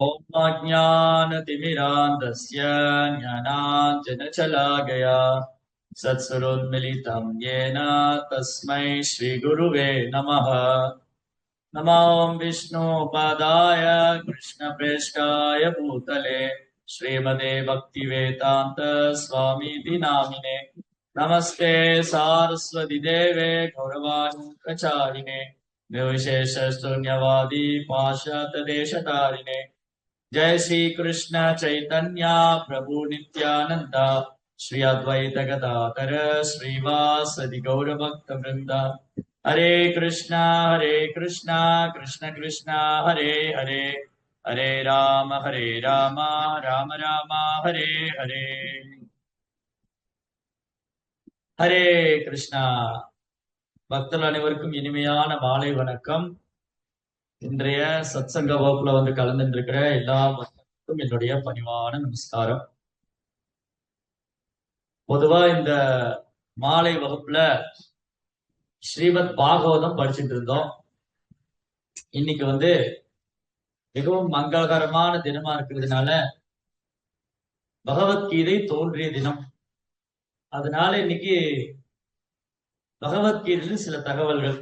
ज्ञानतिमिरान्धस्य ज्ञानाञ्जनशलाकया सत्स्वरोन्मिलितं येन तस्मै श्रीगुरुवे नमः। नमो विष्णुपादाय कृष्णप्रेष्ठाय भूतले श्रीमते भक्तिवेदान्त स्वामीति नामिने। नमस्ते सारस्वती देवे गौरवाणी प्रचारिणे निर्विशेष शून्यवादी पाश्चात्यदेशतारिणे। जय श्री कृष्ण चैतन्य प्रभु नित्यानंद श्री अद्वैत गदाधर श्रीवासदि गौर भक्त वृंद। हरे कृष्णा कृष्ण कृष्ण हरे हरे, हरे राम राम राम हरे हरे। ஹரே கிருஷ்ணா. பக்தர்கள் அனைவருக்கும் இனிமையான மாலை வணக்கம். இன்றைய சத்சங்க வகுப்புல வந்து கலந்துட்டு இருக்கிற எல்லா பக்தர்களுக்கும் என்னுடைய பணிவான நமஸ்காரம். பொதுவா இந்த மாலை வகுப்புல ஸ்ரீமத் பாகவதம் படிச்சுட்டு இருந்தோம். இன்னைக்கு வந்து மிகவும் மங்களகரமான தினமா இருக்கிறதுனால பகவத்கீதை தோன்றிய தினம். அதனால இன்னைக்கு பகவத்கீதையில் சில தகவல்கள்.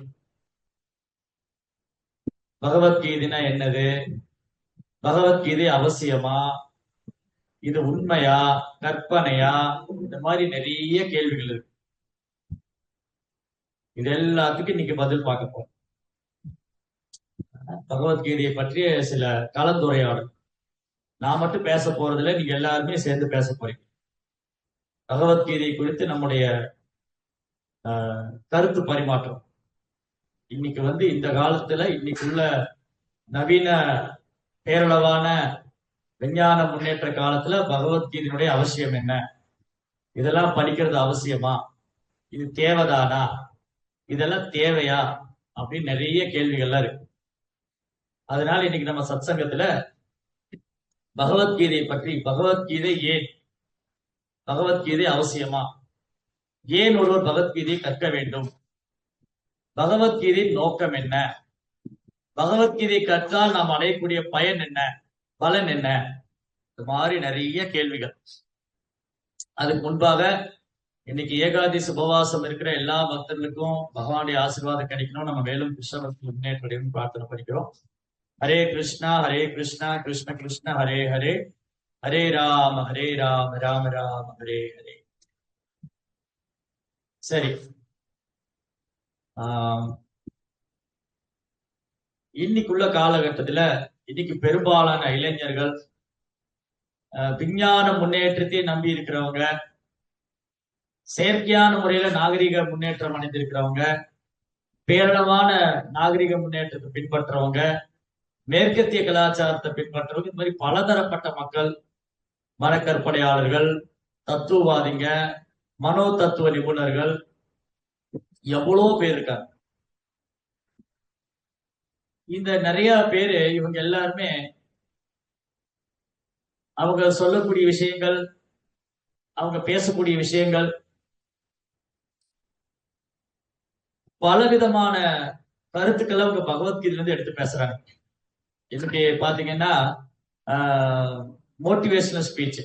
பகவத்கீதைனா என்னது, பகவத்கீதை அவசியமா, இது உண்மையா கற்பனையா, இந்த மாதிரி நிறைய கேள்விகள் இருக்கு. இது எல்லாத்துக்கும் இன்னைக்கு பதில் பார்க்க போறோம். பகவத்கீதையை பற்றிய சில கலந்துரையாடல். நான் மட்டும் பேச போறதுல நீங்க எல்லாருமே சேர்ந்து பேச போறீங்க. பகவத்கீதை குறித்து நம்முடைய கருத்து பரிமாற்றம். இன்னைக்கு வந்து இந்த காலத்துல இன்னைக்குள்ள நவீன பேரளவான விஞ்ஞான முன்னேற்ற காலத்துல பகவத்கீதையினுடைய அவசியம் என்ன, இதெல்லாம் படிக்கிறது அவசியமா, இது தேவைதானா, இதெல்லாம் தேவையா அப்படின்னு நிறைய கேள்விகள்லாம் இருக்கு. அதனால இன்னைக்கு நம்ம சத்சங்கத்துல பகவத்கீதை பற்றி, பகவத்கீதை ஏன், பகவத்கீதை அவசியமா, ஏன் ஒருவர் பகவத்கீதையை கற்க வேண்டும், பகவத்கீதையின் நோக்கம் என்ன, பகவத்கீதை கற்றால் நாம் அடையக்கூடிய பயன் என்ன, பலன் என்ன, இந்த மாதிரி நிறைய கேள்விகள். அதுக்கு முன்பாக இன்னைக்கு ஏகாதசி உபவாசம் இருக்கிற எல்லா பக்தர்களுக்கும் பகவானுடைய ஆசீர்வாதம் கிடைக்கணும். நம்ம மேலும் கிருஷ்ண முன்னேற்றம் பிரார்த்தனை பண்ணிக்கிறோம். ஹரே கிருஷ்ணா கிருஷ்ண கிருஷ்ண ஹரே ஹரே, ஹரே ராம ராம ராம ஹரே ஹரே. சரி, இன்னைக்குள்ள காலகட்டத்துல இன்னைக்கு பெரும்பாலான இளைஞர்கள் விஞ்ஞான முன்னேற்றத்தை நம்பி இருக்கிறவங்க, செயற்கையான முறையில நாகரிக முன்னேற்றம் அடைந்திருக்கிறவங்க, பேரளவான நாகரிக முன்னேற்றத்தை பின்பற்றவங்க, மேற்கத்திய கலாச்சாரத்தை பின்பற்றவங்க, இந்த மாதிரி பலதரப்பட்ட மக்கள், மனக்கற்பனையாளர்கள், தத்துவவாதிங்க, மனோ தத்துவ நிபுணர்கள், எவ்வளவு பேர் இருக்காங்க. இந்த நிறைய பேரு இவங்க எல்லாருமே அவங்க சொல்லக்கூடிய விஷயங்கள், அவங்க பேசக்கூடிய விஷயங்கள் பலவிதமான கருத்துக்களை அவங்க பகவத்கீதையில இருந்து எடுத்து பேசுறாங்க. இன்னைக்கு பாத்தீங்கன்னா மோட்டிவேஷனல் ஸ்பீச்,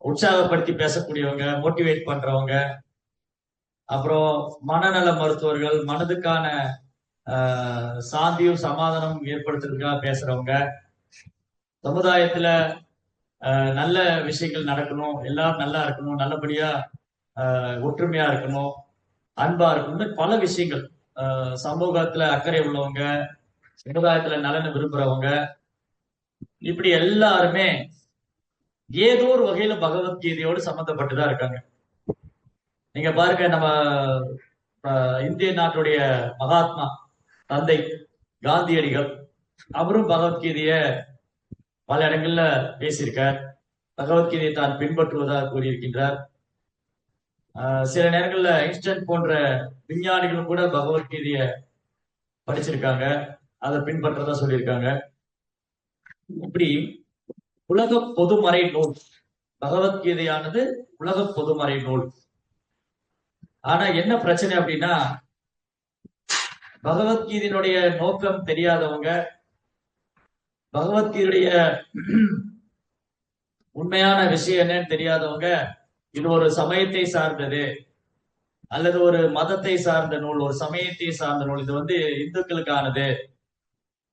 உற்சாகப்படுத்தி பேசக்கூடியவங்க, மோட்டிவேட் பண்றவங்க, அப்புறம் மனநல மருத்துவர்கள், மனதுக்கான சாந்தியும் சமாதானம் ஏற்படுத்துறதுக்காக பேசுறவங்க, சமுதாயத்துல நல்ல விஷயங்கள் நடக்கணும், எல்லாரும் நல்லா இருக்கணும், நல்லபடியா ஒற்றுமையா இருக்கணும், அன்பா இருக்கணும், பல விஷயங்கள், சமூகத்துல அக்கறை உள்ளவங்க, சமுதாயத்துல நலனை விரும்புறவங்க, இப்படி எல்லாருமே ஏதோ ஒரு வகையில பகவத்கீதையோடு சம்பந்தப்பட்டுதான் இருக்காங்க. நீங்க பாருங்க, நம்ம இந்திய நாட்டுடைய மகாத்மா தந்தை காந்தியடிகள், அவரும் பகவத்கீதைய பல இடங்கள்ல பேசியிருக்கார். பகவத்கீதையை தான் பின்பற்றுவதாக கூறியிருக்கின்றார். சில நேரங்கள்ல ஐன்ஸ்டைன் போன்ற விஞ்ஞானிகளும் கூட பகவத்கீதைய படிச்சிருக்காங்க, அதை பின்பற்றதா சொல்லியிருக்காங்க. இப்படி உலக பொதுமறை நூல் பகவத்கீதையானது, உலக பொதுமறை நூல். ஆனா என்ன பிரச்சனை அப்படின்னா, பகவத்கீதையினுடைய நோக்கம் தெரியாதவங்க, பகவத்கீதையுடைய உண்மையான விஷயம் என்னன்னு தெரியாதவங்க இது ஒரு சமயத்தை சார்ந்தது அல்லது ஒரு மதத்தை சார்ந்த நூல், ஒரு சமயத்தை சார்ந்த நூல், இது வந்து இந்துக்களுக்கானது,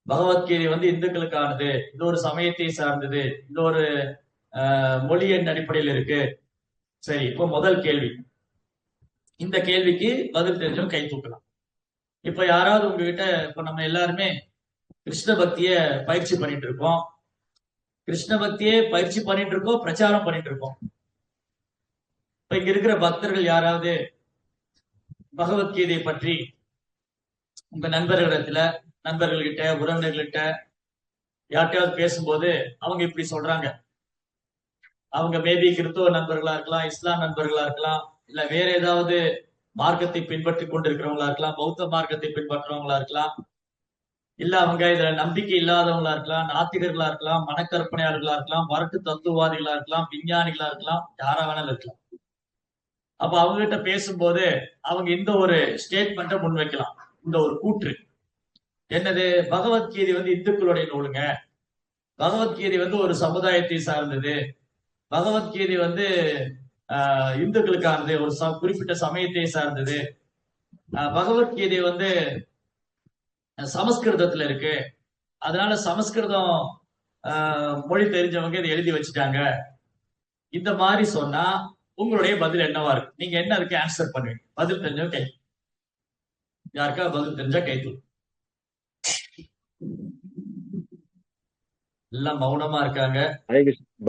பகவத்கீதை வந்து இந்துக்களுக்கானது, இது ஒரு சமயத்தை சார்ந்தது, இது ஒரு மொழியின் அடிப்படையில் இருக்கு. சரி, இப்போ முதல் கேள்வி. இந்த கேள்விக்கு பதில் தெரிஞ்சவங்க கை தூக்கலாம். இப்ப யாராவது உங்ககிட்ட, இப்ப நம்ம எல்லாருமே கிருஷ்ண பக்திய பயிற்சி பண்ணிட்டு இருக்கோம், கிருஷ்ண பக்தியே பயிற்சி பண்ணிட்டு இருக்கோம், பிரச்சாரம் பண்ணிட்டு இருக்கோம். இப்ப இங்க இருக்கிற பக்தர்கள் யாராவது பகவத்கீதை பற்றி உங்க நண்பர்கள்கிட்ட, உறவினர்கள்கிட்ட யார்கிட்டயாவது பேசும்போது அவங்க இப்படி சொல்றாங்க, அவங்க மேபி கிறிஸ்துவ நண்பர்களா இருக்கலாம், இஸ்லாம் நண்பர்களா இருக்கலாம், இல்ல வேற ஏதாவது மார்க்கத்தை பின்பற்றி கொண்டிருக்கிறவங்களா இருக்கலாம், பௌத்த மார்க்கத்தை பின்பற்றுறவங்களா இருக்கலாம், இல்ல அவங்க இதுல நம்பிக்கை இல்லாதவங்களா இருக்கலாம், நாத்திகர்களா இருக்கலாம், மனக்கற்பனையாளர்களா இருக்கலாம், வரட்டு தத்துவவாதிகளா இருக்கலாம், விஞ்ஞானிகளா இருக்கலாம், யாரா வேணாலும் இருக்கலாம். அப்ப அவங்க கிட்ட பேசும்போது அவங்க இந்த ஒரு ஸ்டேட்மெண்ட்டை முன்வைக்கலாம், இந்த ஒரு கூற்று. என்னது? பகவத்கீதை வந்து இந்துக்களுடைய நூலுங்க, பகவத்கீதை வந்து ஒரு சமுதாயத்தை சார்ந்தது, பகவத்கீதை வந்து இந்துக்களுக்கானது, ஒரு குறிப்பிட்ட சமயத்தை சார்ந்தது, பகவத்கீதை வந்து சமஸ்கிருதத்துல இருக்கு, அதனால சமஸ்கிருதம் மொழி தெரிஞ்சவங்க இதை எழுதி வச்சுட்டாங்க. இந்த மாதிரி சொன்னா உங்களுடைய பதில் என்னவா இருக்கு? நீங்க என்ன அதுக்கு ஆன்சர் பண்ணுவீங்க? பதில் தெரிஞ்சவங்க கை, யாருக்கா பதில் தெரிஞ்சா கை தூக்கு. எல்லாம் மௌனமா இருக்காங்க.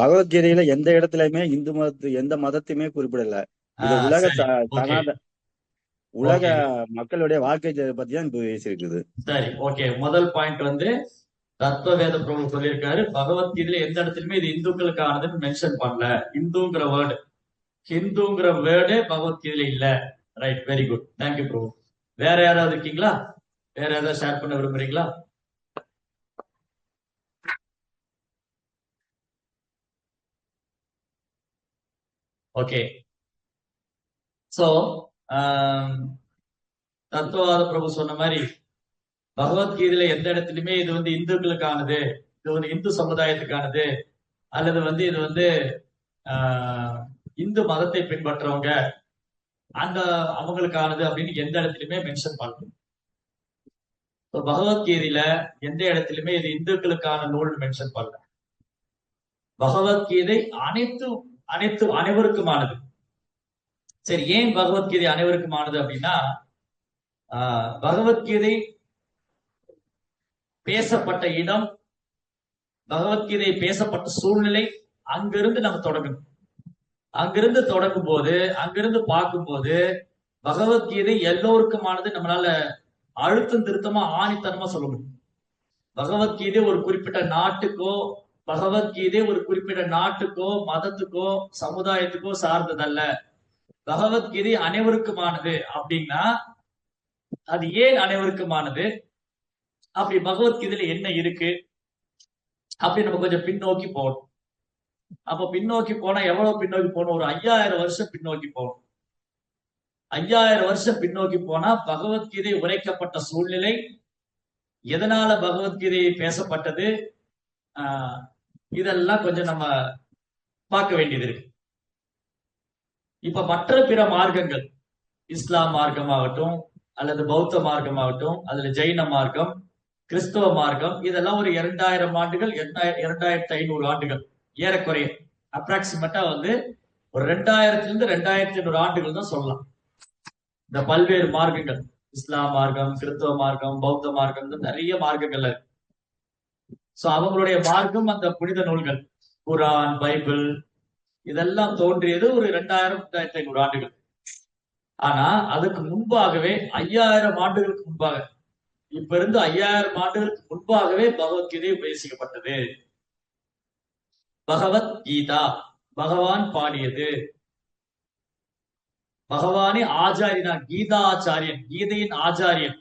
பகவத்கீதையில எந்த இடத்துலயுமே இந்து மதத்து எந்த மதத்தையுமே குறிப்பிடல. இது உலக மக்களுடைய வாழ்க்கை பத்தி தான் இப்ப பேசியிருக்குது. சரி, ஓகே. முதல் பாயிண்ட் வந்து தத்துவவேத பிரபு சொல்லியிருக்காரு, பகவத்கீதையில எந்த இடத்துலயுமே இது இந்துக்களுக்கானதுன்னு மென்ஷன் பண்ணல. இந்துங்கிற வேர்டு, ஹிந்துங்கிற வேர்டு பகவத்கீதையில இல்ல. ரைட், வெரி குட், தேங்க்யூ பிரபு. வேற யாராவது இருக்கீங்களா? வேற ஏதாவது ஷேர் பண்ண விரும்புறீங்களா? ஓகே. சோ தத்துவவாத பிரபு சொன்ன மாதிரி பகவத்கீதையில எந்த இடத்துலயுமே இது வந்து இந்துக்களுக்கானது, இது வந்து இந்து சமுதாயத்துக்கானது, அல்லது வந்து இது வந்து இந்து மதத்தை பின்பற்றவங்க அந்த அவங்களுக்கானது அப்படின்னு எந்த இடத்துலயுமே மென்ஷன் பண்ணணும். பகவத்கீதையில எந்த இடத்துலயுமே இது இந்துக்களுக்கான நூல் மென்ஷன் பண்ணல. பகவத்கீதை அனைவருக்குமானது. சரி, ஏன் பகவத்கீதை அனைவருக்குமானது அப்படின்னா, பகவத்கீதை பேசப்பட்ட இடம், பகவத்கீதை பேசப்பட்ட சூழ்நிலை, அங்கிருந்து நம்ம தொடங்கணும். அங்கிருந்து தொடங்கும் போது, அங்கிருந்து பார்க்கும்போது பகவத்கீதை எல்லோருக்குமானது நம்மளால அழுத்தம் திருத்தமா ஆணித்தனமா சொல்ல முடியும். பகவத்கீதை ஒரு குறிப்பிட்ட நாட்டுக்கோ, பகவத்கீதை ஒரு குறிப்பிட்ட நாட்டுக்கோ, மதத்துக்கோ, சமுதாயத்துக்கோ சார்ந்ததல்ல. பகவத்கீதை அனைவருக்குமானது. அப்படின்னா அது ஏன் அனைவருக்குமானது? அப்படி பகவத்கீதையில என்ன இருக்கு அப்படி நம்ம கொஞ்சம் பின்னோக்கி போகணும். அப்ப பின்னோக்கி போனா எவ்வளவு பின்னோக்கி போகணும்? ஒரு 5000 வருஷம் பின்னோக்கி போகணும். 5000 வருஷம் பின்னோக்கி போனா பகவத்கீதை உரைக்கப்பட்ட சூழ்நிலை, எதனால பகவத்கீதை பேசப்பட்டது, இதெல்லாம் கொஞ்சம் நம்ம பார்க்க வேண்டியது இருக்கு. இப்ப மற்ற பிற மார்க்கங்கள், இஸ்லாம் மார்க்கமாகட்டும், அல்லது பௌத்த மார்க்கமாகட்டும், அதுல ஜெயின மார்க்கம், கிறிஸ்தவ மார்க்கம், இதெல்லாம் ஒரு 2000 ஆண்டுகள், 2500 ஆண்டுகள் ஏறக்குறைய அப்ராக்சிமேட்டா வந்து ஒரு 2000 2500 ஆண்டுகள் தான் சொல்லலாம். இந்த பல்வேறு மார்க்கங்கள், இஸ்லாம் மார்க்கம், கிறிஸ்தவ மார்க்கம், பௌத்த மார்க்கம், நிறைய மார்க்கங்கள் இருக்கு. சோ அவங்களுடைய மார்க்கம், அந்த புனித நூல்கள், குரான், பைபிள், இதெல்லாம் தோன்றியது ஒரு 2500 ஆண்டுகள். ஆனா அதுக்கு முன்பாகவே 5000 ஆண்டுகளுக்கு முன்பாக, இப்ப இருந்து 5000 ஆண்டுகளுக்கு முன்பாகவே பகவத்கீதை உபதேசிக்கப்பட்டது. பகவத்கீதா பகவான் பாடியது. பகவானே ஆச்சாரியனா, கீதா ஆச்சாரியன், கீதையின் ஆச்சாரியன்,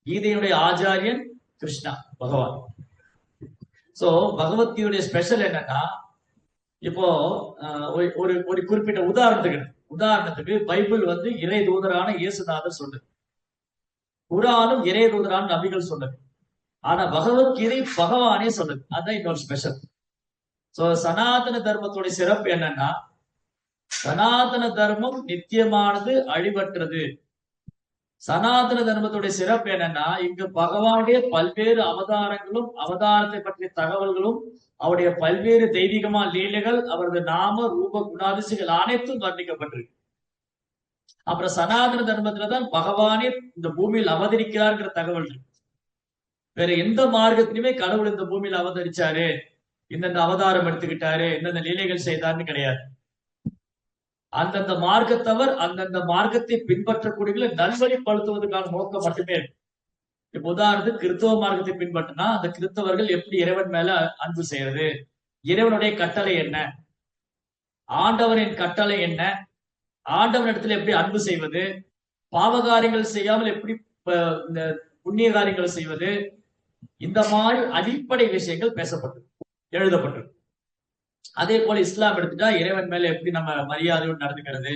கீதையுடைய ஆச்சாரியன் கிருஷ்ணா பகவான். சோ பகவத்கீதையுடைய ஸ்பெஷல் என்னன்னா, இப்போ ஒரு ஒரு குறிப்பிட்ட உதாரணத்துக்கு பைபிள் வந்து இறை தூதரான இயேசுநாதர் சொன்னது, குரானும் இறை தூதரான நபிகள் சொன்னது. ஆனா பகவத்கீதை பகவானே சொல்லுது. அதான் இன்னொரு ஸ்பெஷல். சோ சனாதன தர்மத்தோட சிறப்பு என்னன்னா, சனாதன தர்மம் நித்தியமானது, அழிவற்றது. சனாதன தர்மத்துடைய சிறப்பு என்னன்னா, இங்கு பகவானுடைய பல்வேறு அவதாரங்களும், அவதாரத்தை பற்றிய தகவல்களும், அவருடைய பல்வேறு தெய்வீகமான லீலைகள், அவரது நாம ரூப குணாதிசயங்கள் அனைத்தும் வர்ணிக்கப்பட்டிருக்கு. அப்புறம் சனாதன தர்மத்துலதான் பகவானே இந்த பூமியில் அவதரிக்கிறார்ங்கிற தகவல் இருக்கு. வேற எந்த மார்க்கத்திலுமே கடவுள் இந்த பூமியில அவதரிச்சாரு, இந்தந்த அவதாரம் எடுத்துக்கிட்டாரு, இந்தந்த லீலைகள் செய்தார்னு கிடையாது. அந்தந்த மார்க்கத்தவர் அந்தந்த மார்க்கத்தை பின்பற்றக்கூடிய நல்வழிப்படுத்துவதற்கான நோக்கம் மட்டுமே இருக்கு. இப்ப உதாரணத்துக்கு கிறிஸ்தவ மார்க்கத்தை பின்பற்றினா அந்த கிறிஸ்தவர்கள் எப்படி இறைவன் மேல அன்பு செய்யறது, இறைவனுடைய கட்டளை என்ன, ஆண்டவரின் கட்டளை என்ன, ஆண்டவன் இடத்துல எப்படி அன்பு செய்வது, பாவகாரியங்கள் செய்யாமல் எப்படி இந்த புண்ணிய காரியங்கள் செய்வது, இந்த மாதிரி அடிப்படை விஷயங்கள் பேசப்பட்டு எழுதப்பட்டிருக்கு. அதே போல இஸ்லாம் எடுத்துட்டா இறைவன் மேல எப்படி நம்ம மரியாதையோடு நடந்துக்கிறது,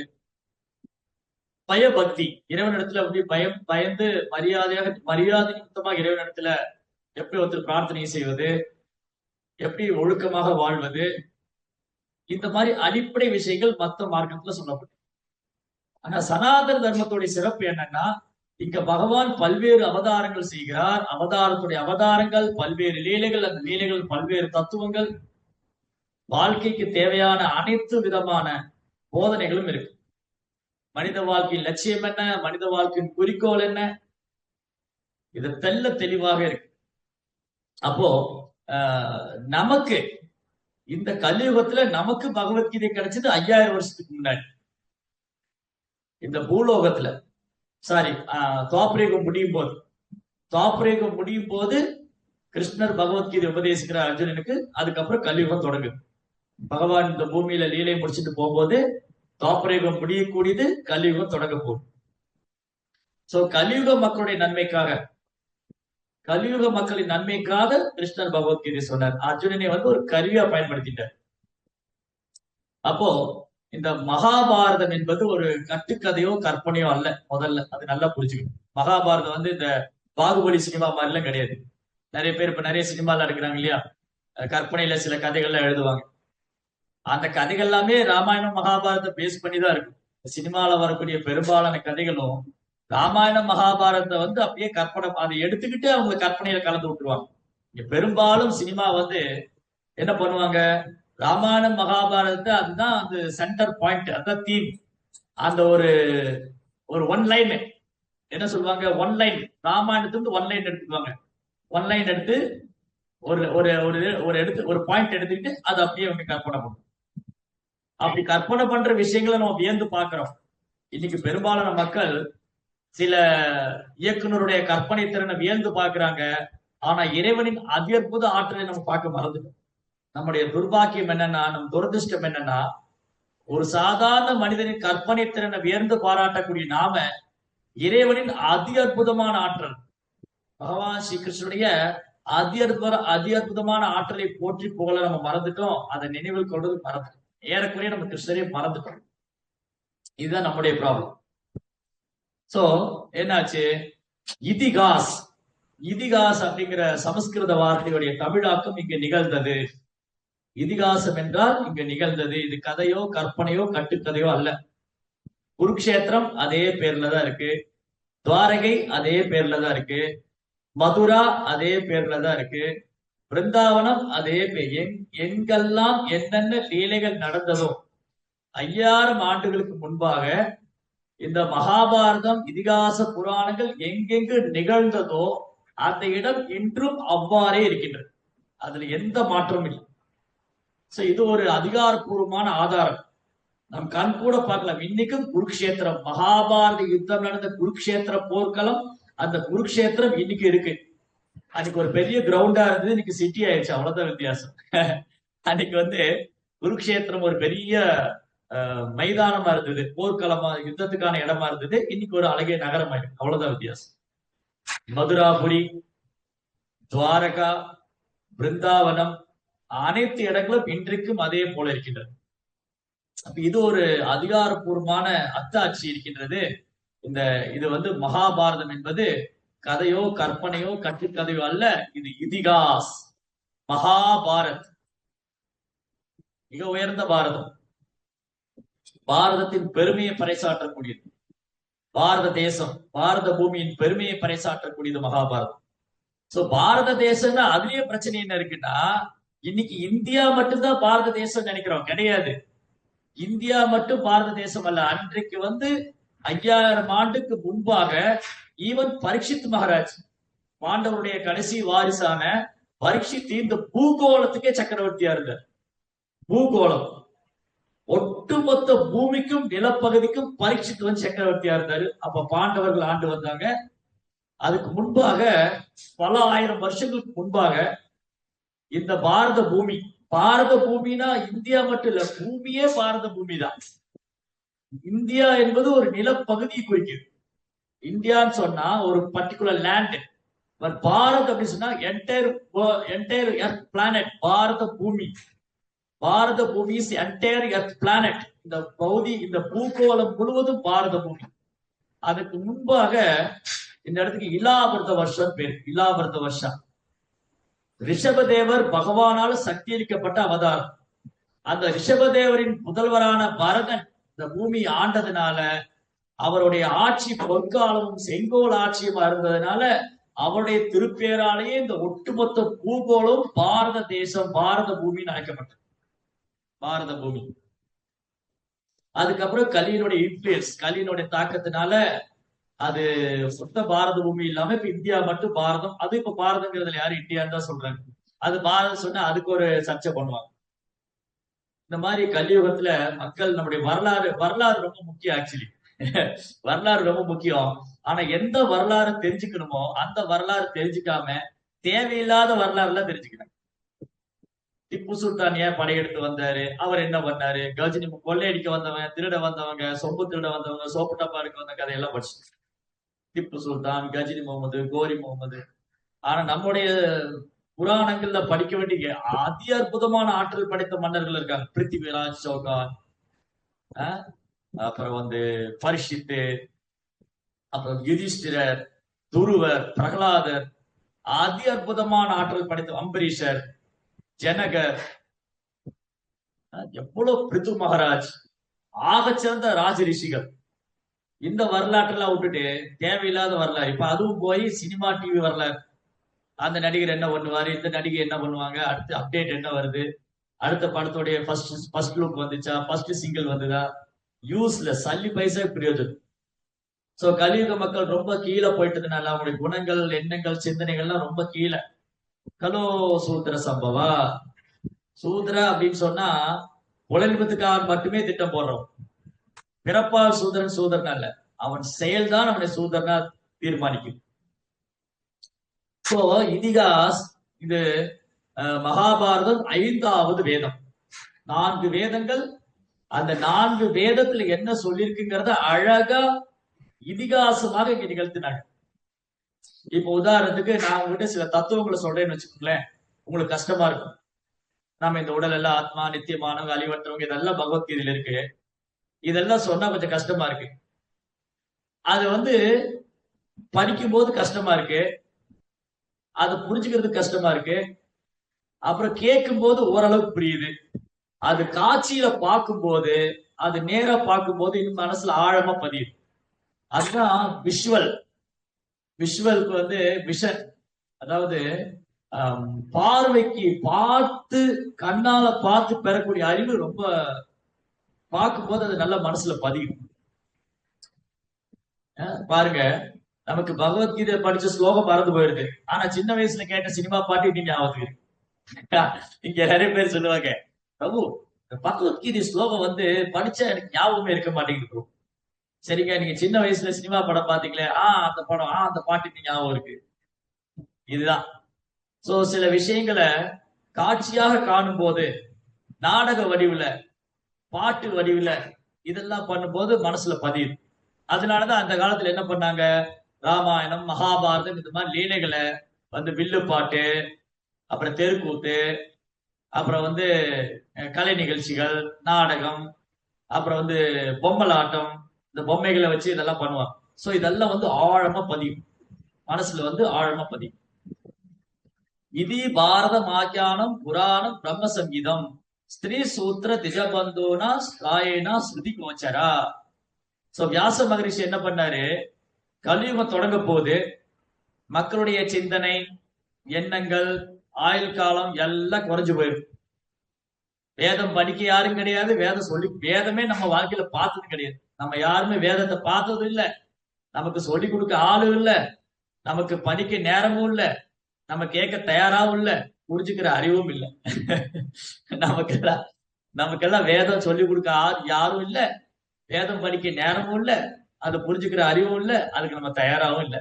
பயபக்தி, இறைவனிடத்துல எப்படி பயந்து மரியாதை நிமித்தமாக இறைவனிடத்துல எப்படி ஒருத்தர் பிரார்த்தனை செய்வது, எப்படி ஒழுக்கமாக வாழ்வது, இந்த மாதிரி அடிப்படை விஷயங்கள் மத்த மார்க்கத்துல சொல்லப்படும். ஆனா சனாதன தர்மத்துடைய சிறப்பு என்னன்னா, இங்க பகவான் பல்வேறு அவதாரங்கள் செய்கிறார். அவதாரத்துடைய அவதாரங்கள் பல்வேறு லீலைகள், அந்த லீலைகள் பல்வேறு தத்துவங்கள், வாழ்க்கைக்கு தேவையான அனைத்து விதமான போதனைகளும் இருக்கு. மனித வாழ்க்கையின் லட்சியம் என்ன, மனித வாழ்க்கையின் குறிக்கோள் என்ன, இது தெல்ல தெளிவாக இருக்கு. அப்போ நமக்கு இந்த கலியுகத்துல நமக்கு பகவத்கீதை கிடைச்சது 5000 வருஷத்துக்கு முன்னாடி. இந்த பூலோகத்துல துவாபரயுகம் முடியும் போது கிருஷ்ணர் பகவத்கீதை உபதேசிக்கிற அர்ஜுனனுக்கு. அதுக்கப்புறம் கலியுகம் தொடங்குது. பகவான் இந்த பூமியில லீலை முடிச்சுட்டு போகும்போது துவாபரயுகம் முடியக்கூடியது, கலியுகம் தொடங்க போகுது. சோ கலியுக மக்களுடைய நன்மைக்காக, கலியுக மக்களின் நன்மைக்காக கிருஷ்ணர் பகவத்கீதை சொன்னார். அர்ஜுனனை ஒரு கருவியா பயன்படுத்திட்டார். அப்போ இந்த மகாபாரதம் என்பது ஒரு கட்டுக்கதையோ கற்பனையோ அல்ல. முதல்ல அது நல்லா புரிஞ்சுக்கணும். மகாபாரதம் இந்த பாகுபலி சினிமா மாதிரிலாம் கிடையாது. நிறைய பேர் இப்ப நிறைய சினிமால எடுக்கிறாங்க இல்லையா, கற்பனையில சில கதைகள்லாம் எழுதுவாங்க. அந்த கதைகள் எல்லாமே ராமாயணம் மகாபாரதத்தை பேஸ் பண்ணிதான் இருக்கும். சினிமால வரக்கூடிய பெரும்பாலான கதைகளும் ராமாயணம் மகாபாரதத்தை அப்படியே கற்பனை, அதை எடுத்துக்கிட்டு அவங்க கற்பனையில கலந்து விட்டுருவாங்க. பெரும்பாலும் சினிமா என்ன பண்ணுவாங்க, ராமாயணம் மகாபாரதத்தை அதுதான் அந்த சென்டர் பாயிண்ட், அதான் தீம். அந்த ஒரு ஒன் லைன் என்ன சொல்லுவாங்க, ஒன் லைன் ராமாயணத்துக்கு ஒன் லைன் எடுத்துக்குவாங்க. ஒன் லைன் எடுத்து ஒரு பாயிண்ட் எடுத்துக்கிட்டு அதை அப்படியே கற்பனை பண்ணும். அப்படி கற்பனை பண்ற விஷயங்களை நம்ம வியந்து பாக்குறோம். இன்னைக்கு பெரும்பாலான மக்கள் சில இயக்குனருடைய கற்பனை திறனை வியந்து பாக்குறாங்க. ஆனா இறைவனின் அற்புத ஆற்றலை நம்ம பார்க்க மறந்துட்டோம். நம்முடைய துர்பாக்கியம் என்னன்னா, நம் துரதிருஷ்டம் என்னன்னா, ஒரு சாதாரண மனிதனின் கற்பனை திறனை வியந்து பாராட்டக்கூடிய நாம இறைவனின் அற்புதமான ஆற்றல், பகவான் ஸ்ரீகிருஷ்ணனுடைய அற்புதமான ஆற்றலை போற்றி புகழ நம்ம மறந்துட்டோம். அதை நினைவில் கொள்வது மறந்துட்டோம். ஏறக்குறைய நம்ம கிருஷ்ணரையே மறந்துட்டோம். இதுதான் நம்முடைய ப்ராப்ளம். சோ என்னாச்சு, இதிகாஸ் அப்படிங்கிற சமஸ்கிருத வார்த்தையுடைய தமிழாக்கம் இங்க நிகழ்ந்தது. இதிகாசம் என்றால் இங்க நிகழ்ந்தது. இது கதையோ கற்பனையோ கட்டுக்கதையோ அல்ல. குருக்ஷேத்திரம் அதே பேர்ல தான் இருக்கு, துவாரகை அதே பேர்ல தான் இருக்கு, மதுரா அதே பேர்ல தான் இருக்கு, பிருந்தாவனம் அதே பேர். எங்கெல்லாம் என்னென்ன லீலைகள் நடந்ததோ 5000 ஆண்டுகளுக்கு முன்பாக இந்த மகாபாரதம், இதிகாச புராணங்கள் எங்கெங்கு நிகழ்ந்ததோ அந்த இடம் இன்றும் அவ்வாறே இருக்கின்றது. அதுல எந்த மாற்றமும் இல்லை. இது ஒரு அதிகாரப்பூர்வமான ஆதாரம். நம் கண் கூட பார்க்கலாம். இன்னைக்கும் குருக்ஷேத்திரம், மகாபாரத யுத்தம் நடந்த குருக்ஷேத்திர போர்க்களம், அந்த குருக்ஷேத்திரம் இன்னைக்கு இருக்கு. அன்னைக்கு ஒரு பெரிய கிரவுண்டா இருந்தது, இன்னைக்கு சிட்டி ஆயிடுச்சு, அவ்வளவுதான் வித்தியாசம். அன்னைக்கு குருக்ஷேத்திரம் ஒரு பெரிய மைதானமா இருந்தது, போர்க்களமா, யுத்தத்துக்கான இடமா இருந்தது. இன்னைக்கு ஒரு அழகிய நகரமா இருக்கு, அவ்வளவுதான் வித்தியாசம். மதுராபுரி, துவாரகா, பிருந்தாவனம் அனைத்து இடங்களும் இன்றைக்கும் அதே போல இருக்கின்றது. இது ஒரு அதிகாரப்பூர்வமான அத்தாட்சி இருக்கின்றது. இது மகாபாரதம் என்பது கதையோ கற்பனையோ கட்டுக்கதையோ அல்ல, இது இதிகாஸ், மகாபாரத், மிக உயர்ந்த பாரதம். பாரதத்தின் பெருமையை பறைசாற்றக்கூடியது பாரத தேசம், பாரத பூமியின் பெருமையை பறைசாற்றக்கூடியது மகாபாரதம். சோ பாரத தேசம்னா அதுலயே பிரச்சனை என்ன இருக்குன்னா, இன்னைக்கு இந்தியா மட்டும்தான் பாரத தேசம் நினைக்கிறோம். கிடையாது. இந்தியா மட்டும் பாரத தேசம் அல்ல. அன்றைக்கு 5000 ஆண்டுக்கு முன்பாக ஈவன் பரீட்சித் மகாராஜ், பாண்டவருடைய கடைசி வாரிசான பரீட்சித் இந்த பூகோளத்துக்கே சக்கரவர்த்தியா இருந்தார். பூகோளம், ஒட்டுமொத்த பூமிக்கும் நிலப்பகுதிக்கும் பரீட்சித் சக்கரவர்த்தியா இருந்தாரு. அப்ப பாண்டவர்கள் ஆண்டு வந்தாங்க. அதுக்கு முன்பாக பல ஆயிரம் வருஷங்களுக்கு முன்பாக இந்த பாரத பூமி, பாரத பூமினா இந்தியா மட்டும் இல்ல, பூமியே பாரத பூமி தான். இந்தியா என்பது ஒரு நிலப்பகுதியை குறிக்குது. இந்தியான்னு சொன்னா ஒரு பர்டிகுலர் லேண்ட். பாரத் அப்படின்னு சொன்னா என்டையர் எர்த் பிளானட். பாரத பூமி, பாரத பூமி இஸ் என்டையர் எர்த் பிளானட். இந்த பூகோளம் முழுவதும் பாரத பூமி. அதுக்கு முன்பாக இந்த இடத்துக்கு இலாவிரத வருஷம் பேர். இலாவிரத வருஷம் ரிஷபதேவர் பகவானால சக்தி அளிக்கப்பட்ட அவதாரம். அந்த ரிஷபதேவரின் புதல்வரான பரதன் இந்த பூமி ஆண்டதுனால, அவருடைய ஆட்சி பொற்காலமும் செங்கோல் ஆட்சியுமா இருந்ததுனால, அவருடைய திருப்பேராலேயே இந்த ஒட்டுமொத்த பூகோளம் பாரத தேசம், பாரத பூமின்னு அழைக்கப்பட்டது. பாரத பூமி. அதுக்கப்புறம் கலியினுடைய இன்ஃபுளுயன்ஸ், கலியினுடைய தாக்கத்தினால அது மொத்த பாரத பூமி இல்லாம இப்ப இந்தியா மட்டும் பாரதம். அது இப்ப பாரதங்கிறதுல யாரும் இந்தியான்னு தான் சொல்றாங்க. அது பாரதம் சொன்னா அதுக்கு ஒரு சர்ச்சை பண்ணுவாங்க. இந்த மாதிரி கலியுகத்துல மக்கள், நம்முடைய வரலாறு ரொம்ப முக்கியம். ஆக்சுவலி வரலாறு ரொம்ப முக்கியம். ஆனா எந்த வரலாறு தெரிஞ்சுக்கணுமோ அந்த வரலாறு தெரிஞ்சுக்காம தேவையில்லாத வரலாறு எல்லாம் தெரிஞ்சுக்கிறாங்க. திப்பு சுல்தான் ஏன் படையெடுத்து வந்தாரு, அவர் என்ன பண்ணாரு, கஜினி கொள்ளையடிக்க வந்தவங்க, திருட வந்தவங்க, சொம்பு திருட வந்தவங்க, சோப்பு டப்பா எடுக்க வந்த கதையெல்லாம் படிச்சு திப்பு சுல்தான், கஜினி முகமது, கோரி முகமது. ஆனா நம்முடைய புராணங்கள்ல படிக்க வேண்டிய அதி அற்புதமான ஆற்றல் படைத்த மன்னர்கள் இருக்காங்க. பிருத்திவிராஜ் சௌகான், அப்புறம் பரிஷித்து, அப்புறம் யுதிஷ்டிரர், துருவர், பிரகலாதர், அதி அற்புதமான ஆற்றல் படைத்த அம்பரீஷர், ஜனகர், எவ்வளவு பிருத்து மகாராஜ், ஆகச்சிறந்த ராஜ ரிஷிகள். இந்த வரலாற்றெல்லாம் விட்டுட்டு தேவையில்லாத வரலாறு. இப்ப அதுவும் போய் சினிமா டிவி வரலாறு. அந்த நடிகர் என்ன பண்ணுவாரு, இந்த நடிகை என்ன பண்ணுவாங்க, அடுத்து அப்டேட் என்ன வருது, அடுத்த படத்தோடைய ஃபர்ஸ்ட் லுக் வந்துச்சா, ஃபர்ஸ்ட் சிங்கிள் வந்துதா, யூஸ்லெஸ், சல்லி பைசா பிரயோஜனம். சோ கலியுக மக்கள் ரொம்ப கீழே போயிட்டதுனால அவங்களுடைய குணங்கள், எண்ணங்கள், சிந்தனைகள்லாம் ரொம்ப கீழே. கலோ சூத்திர சம்பவா, சூத்ரா அப்படின்னு சொன்னா புலன்பத்துக்காக மட்டுமே திட்டம் போடுறோம். பிறப்பால் சூதரன் அல்ல, அவன் செயல்தான் அவனை சூதரனா தீர்மானிக்கும். இதிகாஸ் இது மகாபாரதம் 5வது வேதம். 4 வேதங்கள். அந்த 4 வேதத்துல என்ன சொல்லியிருக்குங்கிறத அழகா இதிகாசமாக இங்க நிகழ்த்தினாங்க. இப்ப உதாரணத்துக்கு நான் உங்ககிட்ட சில தத்துவங்களை சொல்றேன்னு வச்சுக்கோங்களேன், உங்களுக்கு கஷ்டமா இருக்கும். நாம இந்த உடல் எல்லாம் ஆத்மா, நித்தியமானவங்க, அழிவற்றவங்க, இதெல்லாம் பகவத்கீதையில இருக்கு. இதெல்லாம் சொன்னா கொஞ்சம் கஷ்டமா இருக்கு. அது படிக்கும் போது கஷ்டமா இருக்கு, அதை புரிஞ்சுக்கிறது கஷ்டமா இருக்கு, அப்புறம் கேட்கும் போது ஓரளவுக்கு புரியுது. அது காட்சியில பார்க்கும்போது, அது நேரா பார்க்கும்போது இன்னும் மனசுல ஆழமா பதியுது. அதுதான் விஷுவலுக்கு விஷன். அதாவது பார்வைக்கு பார்த்து, கண்ணால பார்த்து பெறக்கூடிய அறிவு ரொம்ப பார்க்கும்போது அது நல்ல மனசுல பதியும். பாருங்க, நமக்கு பகவத்கீதை படிச்ச ஸ்லோகம் மறந்து போயிடுது, ஆனா சின்ன வயசுல கேட்ட சினிமா பாட்டு இன்னும் ஞாபகம். இங்க நிறைய பேர் சொல்லுவாங்க, பிரபு பகவத்கீதை ஸ்லோகம் படிச்சா எனக்கு ஞாபகமே இருக்க மாட்டேங்குது. சரிங்க, நீங்க சின்ன வயசுல சினிமா படம் பாத்தீங்களே, அந்த படம், அந்த பாட்டு இன்னும் ஞாபகம் இருக்கு. இதுதான். சோ சில விஷயங்களை காட்சியாக காணும் போது, நாடக வடிவுல, பாட்டு வடிவுல, இதெல்லாம் பண்ணும்போது மனசுல பதியும். அதனாலதான் அந்த காலத்துல என்ன பண்ணாங்க, ராமாயணம், மகாபாரதம், இந்த மாதிரி லீலைகளை வில்லு பாட்டு, அப்புறம் தெருக்கூத்து, அப்புறம் கலை நிகழ்ச்சிகள், நாடகம், அப்புறம் பொம்மலாட்டம், இந்த பொம்மைகளை வச்சு இதெல்லாம் பண்ணுவாங்க. சோ இதெல்லாம் ஆழமா பதியும். மனசுல வந்து ஆழமா பதியும். இதி பாரத மாக்கியானம் புராணம் பிரம்ம சங்கீதம் ஸ்திரீ சூத்திர திஜபந்தோனா ஸ்ராயேனா ஸ்ருதி கோச்சரா. சோ வியாச மகரிஷி என்ன பண்ணாரு, கலியுகம் தொடங்க போது மக்களுடைய சிந்தனை, எண்ணங்கள், ஆயுள் காலம் எல்லாம் குறைஞ்சு போயிடும். வேதம் படிக்க யாரும் கிடையாது, வேதம் சொல்லி வேதமே நம்ம வாழ்க்கையில பார்த்தது கிடையாது. நம்ம யாருமே வேதத்தை பார்த்ததும் இல்ல, நமக்கு சொல்லி கொடுக்க ஆளும் இல்ல, நமக்கு படிக்க நேரமும் இல்ல, நம்ம கேட்க தயாராகவும் இல்ல, புரிஞ்சுக்கிற அறிவும் இல்ல. நமக்கெல்லாம் நமக்கெல்லாம் வேதம் சொல்லி கொடுக்க யாரும் இல்ல, வேதம் படிக்க நேரமும் இல்ல, அதை புரிஞ்சுக்கிற அறிவும் இல்ல, அதுக்கு நம்ம தயாராகவும் இல்ல.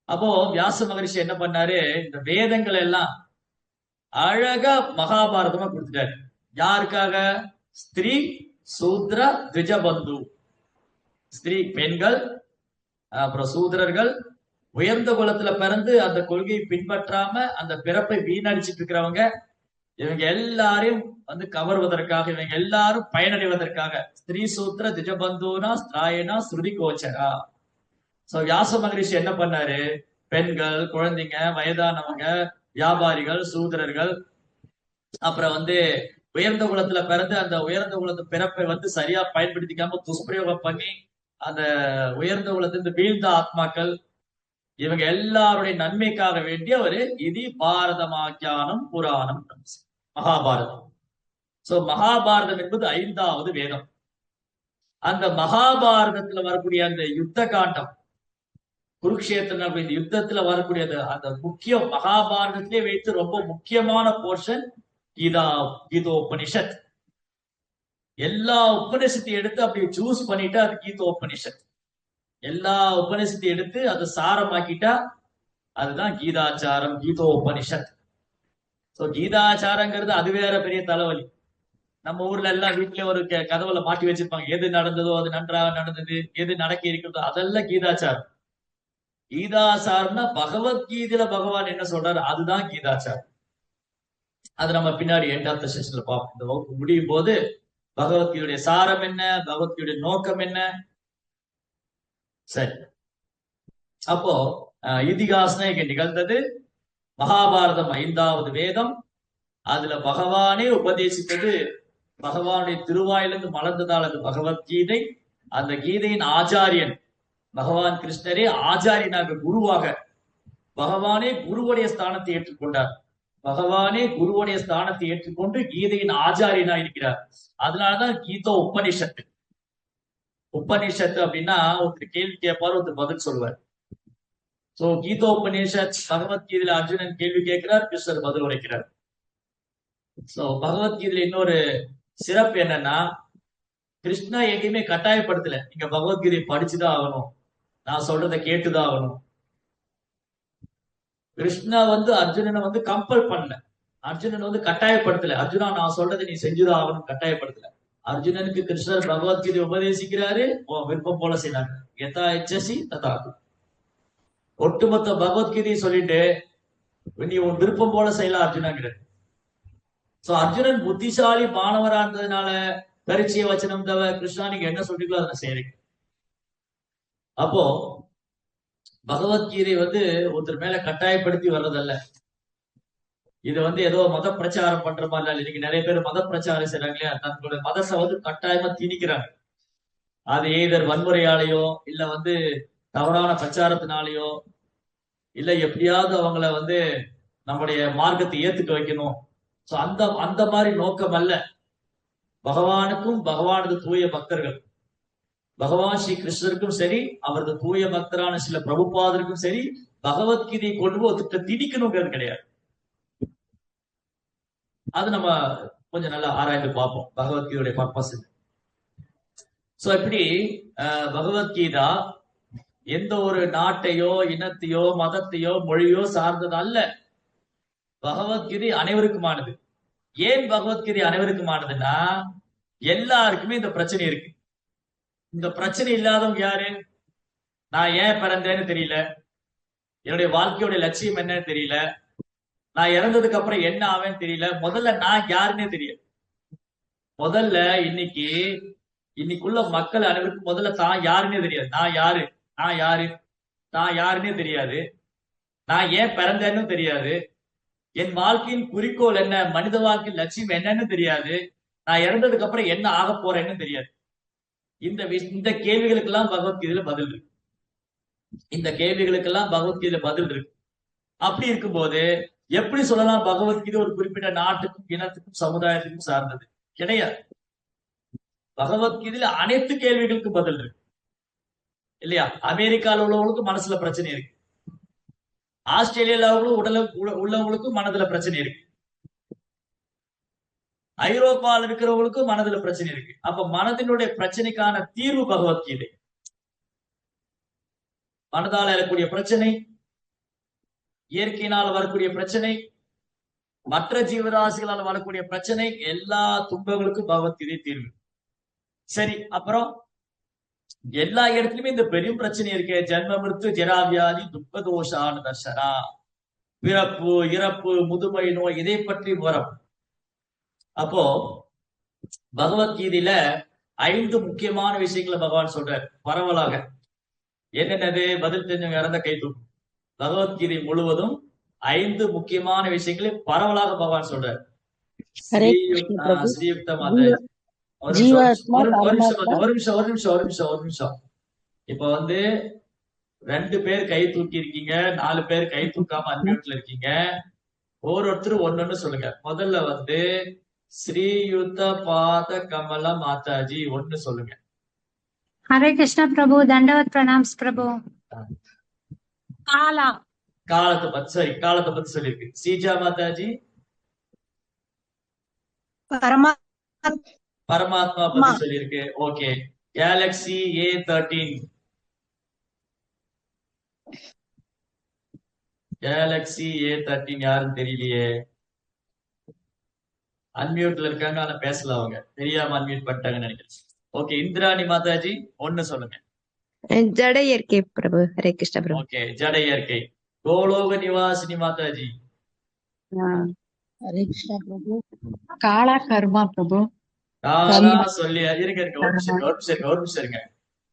அப்போ வியாச மகரிஷி என்ன பண்ணாரு, இந்த வேதங்கள் எல்லாம் அழகா மகாபாரதமா கொடுத்துட்டாரு. யாருக்காக? ஸ்திரீ சூத்ர திஜபந்து. ஸ்திரீ பெண்கள், அப்புறம் சூத்திரர்கள், உயர்ந்த குலத்துல பிறந்து அந்த கொள்கையை பின்பற்றாம அந்த பிறப்பை வீணடிச்சிட்டு இருக்கிறவங்க, இவங்க எல்லாரையும் வந்து கவர்வதற்காக, இவங்க எல்லாரும் பயனடைவதற்காக ஸ்திரீ சூத்திர திஜபந்துனா ஸ்திராயனா ஸ்ருதி கோச்சரா. சோ வியாச மகரிஷி என்ன பண்ணாரு, பெண்கள், குழந்தைங்க, வயதானவங்க, வியாபாரிகள், சூத்திரர்கள், அப்புறம் வந்து உயர்ந்த குலத்துல பிறந்து அந்த உயர்ந்த குலத்து பிறப்பை வந்து சரியா பயன்படுத்திக்காம துஷ்பிரயோகம் பண்ணி அந்த உயர்ந்த குலத்திலிருந்து வீழ்ந்த ஆத்மாக்கள், இவங்க எல்லாருடைய நன்மைக்காக வேண்டிய ஒரு இதி பாரதமாக்கியானம் புராணம் மகாபாரதம். சோ மகாபாரதம் என்பது 5வது வேதம். அந்த மகாபாரதத்துல வரக்கூடிய அந்த யுத்த காண்டம், குருக்ஷேத்திர யுத்தத்துல வரக்கூடியது, அந்த முக்கிய மகாபாரதத்திலே வைத்து ரொம்ப முக்கியமான போர்ஷன் கீதோபனிஷத். எல்லா உபநிஷத்தையும் எடுத்து அப்படி சூஸ் பண்ணிட்டா அது கீதோபனிஷத். எல்லா உபநிஷத்தையும் எடுத்து அதை சாரமாக்கிட்டா அதுதான் கீதாச்சாரம், கீதோபனிஷத். சோ கீதாச்சாரங்கிறது அது வேற பெரிய தலைவலி. நம்ம ஊர்ல எல்லாம் வீட்டுல ஒரு கதவுல மாட்டி வச்சிருப்பாங்க, எது நடந்ததோ அது நன்றாக நடந்தது, எது நடக்க இருக்கிறதோ அதெல்லாம் கீதாச்சாரம். கீதாச்சாரம்னா பகவத்கீதையில பகவான் என்ன சொல்றாரு அதுதான் கீதாச்சாரம். அது நம்ம பின்னாடி எண்ட் ஆஃப் த செஷன்ல பார்ப்போம். இந்த வகுப்பு முடியும் போது பகவத்கீதையுடைய சாரம் என்ன, பகவத்கீதையுடைய நோக்கம் என்ன. சரி, அப்போ இதிகாசம் இங்க நிகழ்ந்தது. மகாபாரதம் 5வது வேதம். அதுல பகவானே உபதேசித்தது, பகவானுடைய திருவாயிலிருந்து மலர்ந்ததால் அது பகவத்கீதை. அந்த கீதையின் ஆச்சாரியன் பகவான் கிருஷ்ணரே ஆச்சாரியனாக, குருவாக பகவானே குருவுடைய ஸ்தானத்தை ஏற்றுக்கொண்டார். பகவானே குருவுடைய ஸ்தானத்தை ஏற்றுக்கொண்டு கீதையின் ஆச்சாரியனா இருக்கிறார். அதனாலதான் கீதா உபனிஷத்து. உபனிஷத்து அப்படின்னா ஒருத்தர் கேள்வி கேட்பாரு, ஒருத்தர் பதில் சொல்லுவார். சோ கீதா உபனிஷத் பகவத்கீதையில அர்ஜுனன் கேள்வி கேட்கிறார், கிருஷ்ணர் பதில் உரைக்கிறார். சோ பகவத்கீதையில இன்னொரு சிறப்பு என்னன்னா, கிருஷ்ணா எங்கேயுமே கட்டாயப்படுத்தல, நீங்க பகவத்கீதை படிச்சுதான் ஆகணும், நான் சொல்றதை கேட்டுதான் ஆகணும். கிருஷ்ணா வந்து அர்ஜுனனை வந்து கம்பல் பண்ணல, அர்ஜுனன் வந்து கட்டாயப்படுத்தல, அர்ஜுனா நான் சொல்றதை நீ செஞ்சுதான் ஆகணும் கட்டாயப்படுத்தல. அர்ஜுனனுக்கு கிருஷ்ணர் பகவத்கீதை உபதேசிக்கிறாரு, விருப்பம் போல செய்யறாங்க. எதா இச்சசி ததாகு. ஒட்டுமொத்த பகவத்கீதையை சொல்லிட்டு நீ உன் விருப்பம் போல செய்யலாம் அர்ஜுனாங்கிறார். சோ அர்ஜுனன் புத்திசாலி மாணவரா இருந்ததுனால பரிச்சய வச்சனம் தவிர கிருஷ்ணா நீங்க என்ன சொல்றீங்களோ அதை செய்யறீங்க. அப்போ பகவத்கீதை வந்து ஒருத்தர் மேல கட்டாயப்படுத்தி வர்றதல்ல. இது வந்து ஏதோ மத பிரச்சாரம் பண்ற மாதிரி இல்ல. இன்னைக்கு நிறைய பேர் மத பிரச்சாரம் செய்யறாங்க இல்லையா, தங்களுடைய மதத்தை வந்து கட்டாயமா திணிக்கிறாங்க. அது எய்தர் வன்முறையாலேயோ இல்ல வந்து தவறான பிரச்சாரத்தினாலேயோ இல்ல எப்படியாவது அவங்கள வந்து நம்முடைய மார்க்கத்தை ஏத்துக்க வைக்கணும். சோ அந்த அந்த மாதிரி நோக்கம் அல்ல. பகவானுக்கும் பகவானது தூய பக்தர்கள், பகவான் ஸ்ரீ கிருஷ்ணருக்கும் சரி, அவரது தூய பக்தரான சில பிரபுபாதருக்கும் சரி, பகவத்கீதையை கொண்டு போய் ஒருத்தர் திணிக்கணுங்கிறது கிடையாது. அது நம்ம கொஞ்சம் நல்லா ஆராய்ந்து பார்ப்போம் பகவத்கீதையுடைய பர்பஸ். சோ இப்படி பகவத்கீதா எந்த ஒரு நாட்டையோ இனத்தையோ மதத்தையோ மொழியோ சார்ந்தது அல்ல. பகவத்கீதை அனைவருக்குமானது. ஏன் பகவத்கீதை அனைவருக்குமானதுன்னா, எல்லாருக்குமே இந்த பிரச்சனை இருக்கு. இந்த பிரச்சனை இல்லாதவங்க யாரு? நான் ஏன் பிறந்தேன்னு தெரியல, என்னுடைய வாழ்க்கையோட லட்சியம் என்னன்னு தெரியல, நான் இறந்ததுக்கு அப்புறம் என்ன ஆவேன்னு தெரியல, முதல்ல நான் யாருன்னே தெரியல. முதல்ல இன்னைக்குள்ள மக்கள் அனைவருக்கும் முதல்ல தான் யாருன்னே தெரியாது. நான் யாரு, நான் யாரு, நான் யாருன்னே தெரியாது, நான் ஏன் பிறந்தேன்னு தெரியாது, என் வாழ்க்கையின் குறிக்கோள் என்ன, மனித வாழ்க்கையின் லட்சியம் என்னன்னு தெரியாது, நான் இறந்ததுக்கு அப்புறம் என்ன ஆக போறேன்னு தெரியாது. இந்த கேள்விகளுக்கெல்லாம் பகவத்கீதையில பதில் இருக்கு. இந்த கேள்விகளுக்கெல்லாம் பகவத்கீதையில பதில் இருக்கு. அப்படி இருக்கும்போது எப்படி சொல்லலாம் பகவத்கீதை ஒரு குறிப்பிட்ட நாட்டுக்கும் இனத்துக்கும் சமுதாயத்துக்கும் சார்ந்தது? கிடையாது. பகவத்கீதையில அனைத்து கேள்விகளுக்கும் பதில் இருக்கு இல்லையா? அமெரிக்கால உள்ளவங்களுக்கு மனசுல பிரச்சனை இருக்கு, ஆஸ்திரேலியால உள்ளவங்களுக்கும் மனதுல பிரச்சனை இருக்கு, ஐரோப்பாவில் இருக்கிறவங்களுக்கும் மனதுல பிரச்சனை இருக்கு. அப்ப மனதினுடைய பிரச்சனைக்கான தீர்வு பகவத்கீதை. மனதால் எழக்கூடிய பிரச்சனை, இயற்கையினால் வரக்கூடிய பிரச்சனை, மற்ற ஜீவராசிகளால் வரக்கூடிய பிரச்சனை, எல்லா துன்பங்களுக்கும் பகவத்கீதை தீர்வு. சரி, அப்புறம் எல்லா இடத்துலயுமே இந்த பெரிய பிரச்சனை இருக்கு. ஜென்ம மிருத்து ஜெராவியாதி துக்கதோஷான தர்சனா, பிறப்பு இறப்பு முதுமை நோய், இதை பற்றி வரும். அப்போ பகவத்கீதையில 5 முக்கியமான விஷயங்களை பகவான் சொல்றார் பரவலாக. என்னென்னது? பதில் தெரிஞ்சவங்க இறந்த கை தூக்கும். பகவத்கீதை முழுவதும் 5 முக்கியமான விஷயங்களை பரவலாக பகவான் சொல்றார். ஸ்ரீயுக்த மாதா, ஒரு நிமிஷம். இப்ப 2 பேர் கை தூக்கி இருக்கீங்க, 4 பேர் கை தூக்காம அன்மியூட்ல இருக்கீங்க. ஒருத்தர் ஒன்னொன்னு சொல்லுங்க. முதல்ல ஸ்ரீயுத்த பாத கமல மாதாஜி ஒன்னு சொல்லுங்க. हरे कृष्णा प्रभु, दंडवत प्रणाम प्रभु। காலத்தை பத்தி சொல்லிருக்கு. சீஜா மாதாஜி பரமாத்மா பத்தி சொல்லிருக்கு. Okay. Galaxy A13, Galaxy A13 யாருன்னு தெரியலையே. அன்மியூட்ல இருக்காங்க, ஆனா பேசல. அவங்க தெரியாம அன்மியூட் பண்ணிட்டாங்கன்னு நினைக்கிறேன். ஓகே. இந்திராணி மாதாஜி ஒன்னு சொல்லுங்க. ஜட இயற்கை பிரபு. ஹரே கிருஷ்ண பிரபு. ஓகே, ஜட இயற்கை. கோலோக நிவாசினி மாதாஜி. ஹரே கிருஷ்ண பிரபு. காலா கர்மா பிரபு. காலா சொல்லி இருங்க, ஒரு நிமிஷம் இருங்க.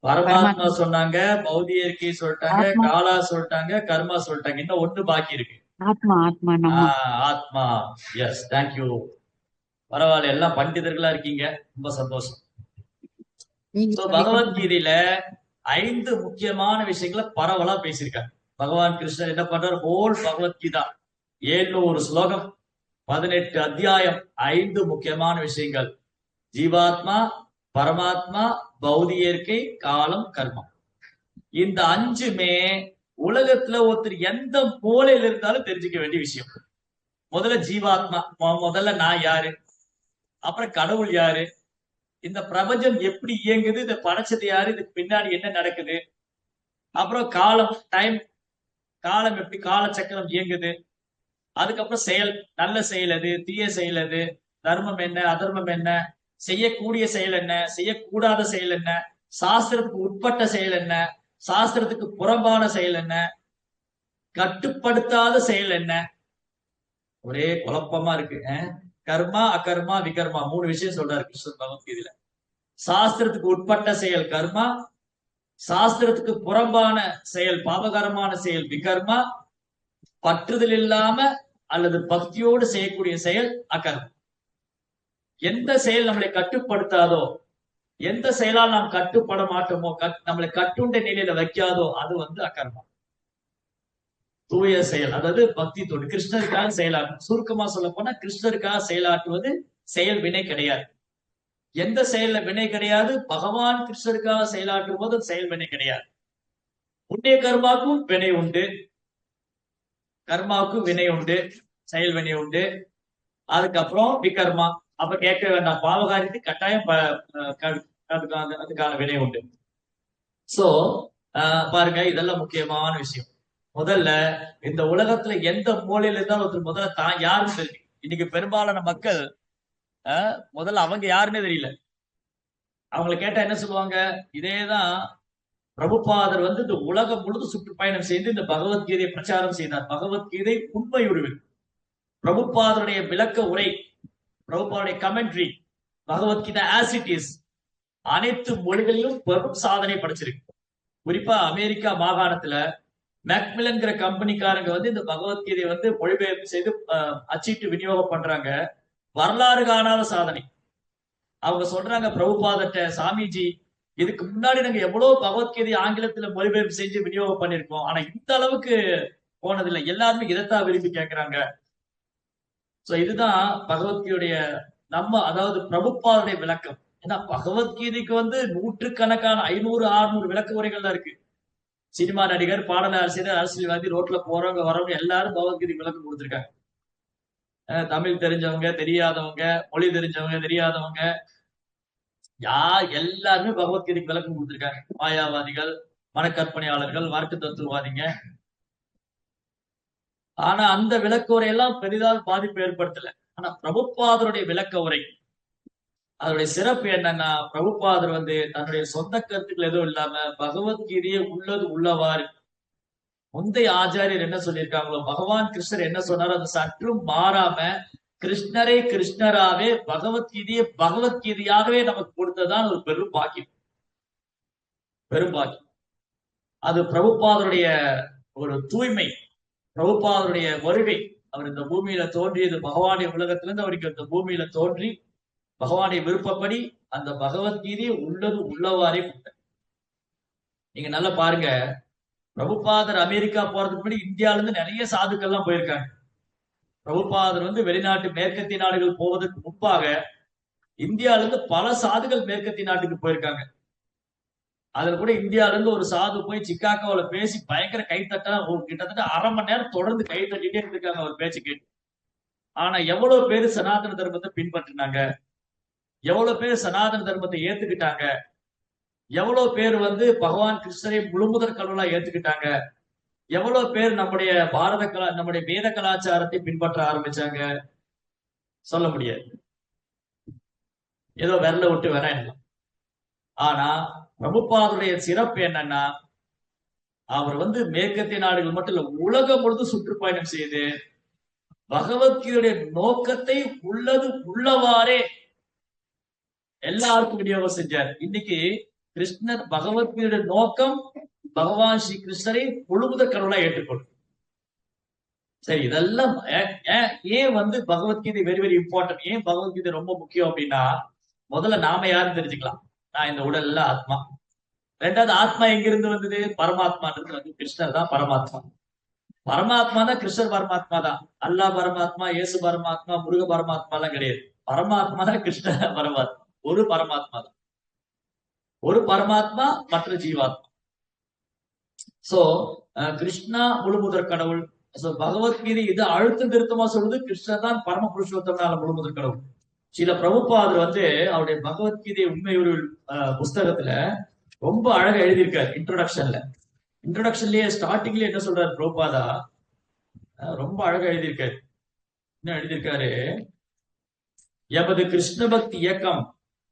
பரமாத்மா சொன்னாங்க, பௌதிக இயற்கை சொல்லிட்டாங்க, காலா சொல்லிட்டாங்க, கர்மா சொல்லிட்டாங்க. இன்னும் ஒண்ணு பாக்கி இருக்கு. ஆத்மா. Yes, thank you. பரவாயில்ல, எல்லாம் பண்டிதர்களா இருக்கீங்க, ரொம்ப சந்தோஷம். பகவத்கீதையில 5 முக்கியமான விஷயங்களை பரவலா பேசியிருக்காங்க. பகவான் கிருஷ்ணர் என்ன பண்றார்? ஹோல் பகவத்கீதா 700 ஸ்லோகம், 18 அத்தியாயம், 5 முக்கியமான விஷயங்கள். ஜீவாத்மா, பரமாத்மா, பௌதிக இயற்கை, காலம், கர்மம். இந்த 5மே உலகத்துல ஒருத்தர் எந்த மூலையில இருந்தாலும் தெரிஞ்சுக்க வேண்டிய விஷயம். முதல்ல ஜீவாத்மா, முதல்ல நான் யாரு, அப்புறம் கடவுள் யாரு, இந்த பிரபஞ்சம் எப்படி இயங்குது, இதை படைச்சது யாரு, இதுக்கு பின்னாடி என்ன நடக்குது, அப்புறம் காலம், டைம், காலம் எப்படி, காலச்சக்கரம் இயங்குது, அதுக்கப்புறம் செயல், நல்ல செயல் எது, தீய செயல் எது, தர்மம் என்ன, அதர்மம் என்ன, செய்யக்கூடிய செயல் என்ன, செய்யக்கூடாத செயல் என்ன, சாஸ்திரத்துக்கு உட்பட்ட செயல் என்ன, சாஸ்திரத்துக்கு புறம்பான செயல் என்ன, கட்டுப்படுத்தாத செயல் என்ன. ஒரே குழப்பமா இருக்கு. கர்மா, அகர்மா, விகர்மா, 3 விஷயம் சொல்றாரு கிருஷ்ணன் பகவத்கீதையில. சாஸ்திரத்துக்கு உட்பட்ட செயல் கர்மா, சாஸ்திரத்துக்கு புறம்பான செயல், பாபகரமான செயல் விகர்மா, பற்றுதல் இல்லாம அல்லது பக்தியோடு செய்யக்கூடிய செயல் அகர்மா. எந்த செயல் நம்மளை கட்டுப்படுத்தாதோ, எந்த செயலால் நாம் கட்டுப்பட மாட்டோமோ, நம்மளை கட்டுண்ட நிலையில வைக்காதோ, அது அகர்மா. தூய செயல், அதாவது பக்தி தொண்டு, கிருஷ்ணருக்காக செயலாற்றும். சுருக்கமா சொல்ல போனா கிருஷ்ணருக்காக செயலாற்றுவது செயல் வினை கிடையாது. எந்த செயல்ல வினை கிடையாது? பகவான் கிருஷ்ணருக்காக செயலாற்றும் போது செயல் வினை கிடையாது. புண்ணிய கர்மாவுக்கும் வினை உண்டு, கர்மாவுக்கும் வினை உண்டு, செயல் வினை உண்டு. அதுக்கப்புறம் விகர்மா, அப்ப கேட்க வேண்டாம், பாவகாரியத்துக்கு கட்டாயம் அதுக்கான வினை உண்டு. சோ பாருங்க, இதெல்லாம் முக்கியமான விஷயம். முதல்ல இந்த உலகத்துல எந்த மூலையில இருந்தாலும் ஒருத்தர் முதல்ல தான் யாருன்னு தெரியும். இன்னைக்கு பெரும்பாலான மக்கள் முதல்ல அவங்க யாருன்னே தெரியல. அவங்களை கேட்டா என்ன சொல்லுவாங்க? இதேதான் பிரபுபாதர் இந்த உலகம் முழுது சுற்றுப்பயணம் செய்து இந்த பகவத்கீதையை பிரச்சாரம் செய்தார். பகவத்கீதை உண்மை உருவில் பிரபுபாதருடைய விளக்க உரை, பிரபுபாதருடைய commentary, Bhagavad Gita as it is அனைத்து மொழிகளிலும் பெரும் சாதனை படைச்சிருக்கு. குறிப்பா அமெரிக்கா மாகாணத்துல மேக்மிலன்கிற கம்பெனிக்காரங்க வந்து இந்த பகவத்கீதையை வந்து மொழிபெயர்ப்பு செய்து அச்சிட்டு விநியோகம் பண்றாங்க. வரலாறு காணாத சாதனை. அவங்க சொல்றாங்க பிரபுபாதட்ட, சாமிஜி இதுக்கு முன்னாடி நாங்க எவ்வளவு பகவத்கீதை ஆங்கிலத்துல மொழிபெயர்ப்பு செஞ்சு விநியோகம் பண்ணிருக்கோம், ஆனா இந்த அளவுக்கு போனதில்லை, எல்லாருமே இதைத்தான் விரும்பி கேட்கிறாங்க. சோ இதுதான் பகவத்கீதையுடைய அதாவது பிரபுபாதுடைய விளக்கம். ஏன்னா பகவத்கீதைக்கு வந்து நூற்றுக்கணக்கான 500, 600 விளக்க உரைகள் தான் இருக்கு. சினிமா நடிகர், பாடல் ஆசிரியர், அரசியல்வாதி, ரோட்ல போறவங்க வரவங்க எல்லாரும் பகவத்கீதை விளக்கம் கொடுத்திருக்காங்க. தமிழ் தெரிஞ்சவங்க, தெரியாதவங்க, மொழி தெரிஞ்சவங்க, தெரியாதவங்க, எல்லாருமே பகவத்கீதைக்கு விளக்கம் கொடுத்திருக்காங்க. மாயாவாதிகள், மனக்கற்பனையாளர்கள், மார்க்க தத்துவவாதிங்க. ஆனா அந்த விளக்க உரையெல்லாம் பெரிதாக பாதிப்பு ஏற்படுத்தல. ஆனா பிரபுபாதருடைய விளக்க உரை, அதனுடைய சிறப்பு என்னன்னா, பிரபுபாதர் வந்து தன்னுடைய சொந்த கருத்துக்கள் எதுவும் இல்லாம பகவத்கீதையை உள்ளது உள்ளவாறு, முந்தைய ஆச்சாரியர் என்ன சொல்லியிருக்காங்களோ, பகவான் கிருஷ்ணர் என்ன சொன்னாரோ அது சற்றும் மாறாம கிருஷ்ணரை கிருஷ்ணராவே பகவத்கீதையை பகவத்கீதையாகவே நமக்கு கொடுத்ததான் ஒரு பெரும் பாக்கியம். பெரும் பாக்கியம். அது பிரபுபாதருடைய ஒரு தூய்மை, பிரபுபாதருடைய வருகை. அவர் இந்த பூமியில தோன்றியது பகவானுடைய உலகத்திலிருந்து அவருக்கு இந்த பூமியில தோன்றி பகவானுடைய விருப்பப்படி அந்த பகவத்கீதையை உள்ளது உள்ளவாறே கொடுத்தார். நீங்க நல்லா பாருங்க, பிரபுபாதர் அமெரிக்கா போறதுக்கு முன்னாடி இந்தியால இருந்து நிறைய சாதுக்கள் எல்லாம் போயிருக்காங்க. பிரபுபாதர் வந்து வெளிநாட்டு மேற்கத்திய நாடுகள் போவதற்கு முன்பாக இந்தியால இருந்து பல சாதுகள் மேற்கத்திய நாட்டுக்கு போயிருக்காங்க. அதுல கூட இந்தியால இருந்து ஒரு சாது போய் சிக்காகோல பேசி பயங்கர கைத்தட்ட, கிட்டத்தட்ட 1/2 மணி நேரம் தொடர்ந்து கை தட்டிட்டே இருந்திருக்காங்க அவர் பேச்சு கேட்டு. ஆனா எவ்வளவு பேரு சனாதன தர்மத்தை பின்பற்றினாங்க, எவ்வளவு பேர் சனாதன தர்மத்தை ஏத்துக்கிட்டாங்க, எவ்வளவு பேர் வந்து பகவான் கிருஷ்ணரை முழுமுதற் கடவுளா ஏத்துக்கிட்டாங்க, எவ்வளவு பேர் நம்முடைய நம்முடைய வேத கலாச்சாரத்தை பின்பற்ற ஆரம்பிச்சாங்க, சொல்ல முடியாது. ஏதோ விரல விட்டு வர. ஆனா பிரபுபாதருடைய சிறப்பு என்னன்னா, அவர் வந்து மேற்கத்திய நாடுகள் மட்டும் இல்ல, உலகம் முழுதும் சுற்றுப்பயணம் செய்து பகவத்கீதையுடைய நோக்கத்தை உள்ளது உள்ளவாறே எல்லாருக்கும் விநியோகம் செஞ்சார். இன்னைக்கு கிருஷ்ணர் பகவத்கீதையுடைய நோக்கம் பகவான் ஸ்ரீ கிருஷ்ணரை முழுமுதற் கடவுளா ஏற்றுக்கொள்ளும். சரி, இதெல்லாம் ஏன் வந்து பகவத்கீதை வெரி வெரி இம்பார்ட்டன்ட், ஏன் பகவத்கீதை ரொம்ப முக்கியம் அப்படின்னா, முதல்ல நாம யாருன்னு தெரிஞ்சுக்கலாம். நான் இந்த உடல்ல ஆத்மா. ரெண்டாவது, ஆத்மா எங்கிருந்து வந்தது? பரமாத்மான்றது வந்து கிருஷ்ணர் தான் பரமாத்மா. பரமாத்மா தான் கிருஷ்ணர் பரமாத்மா தான். அல்லா பரமாத்மா, இயேசு பரமாத்மா, முருக பரமாத்மா எல்லாம் கிடையாது. பரமாத்மா தான் கிருஷ்ண பரமாத்மா. ஒரு பரமாத்மா தான், ஒரு பரமாத்மா, மற்ற ஜீவாத்மா. சோ கிருஷ்ணா முழுமுதற் கடவுள். பகவத்கீதை இது அழுத்தம் திருத்தமா சொல்றது, கிருஷ்ணர் தான் பரம புருஷோத்தமனால முழுமுதற் கடவுள். சில பிரபுபாதர் வந்து அவருடைய பகவத்கீதை உண்மை ஒரு புஸ்தகத்துல ரொம்ப அழகா எழுதியிருக்காரு. இன்ட்ரோடக்ஷன்லயே ஸ்டார்டிங்லயே என்ன சொல்றாரு பிரபுபாதா, ரொம்ப அழகா எழுதியிருக்காரு. என்ன எழுதியிருக்காரு? எமது கிருஷ்ண பக்தி இயக்கம்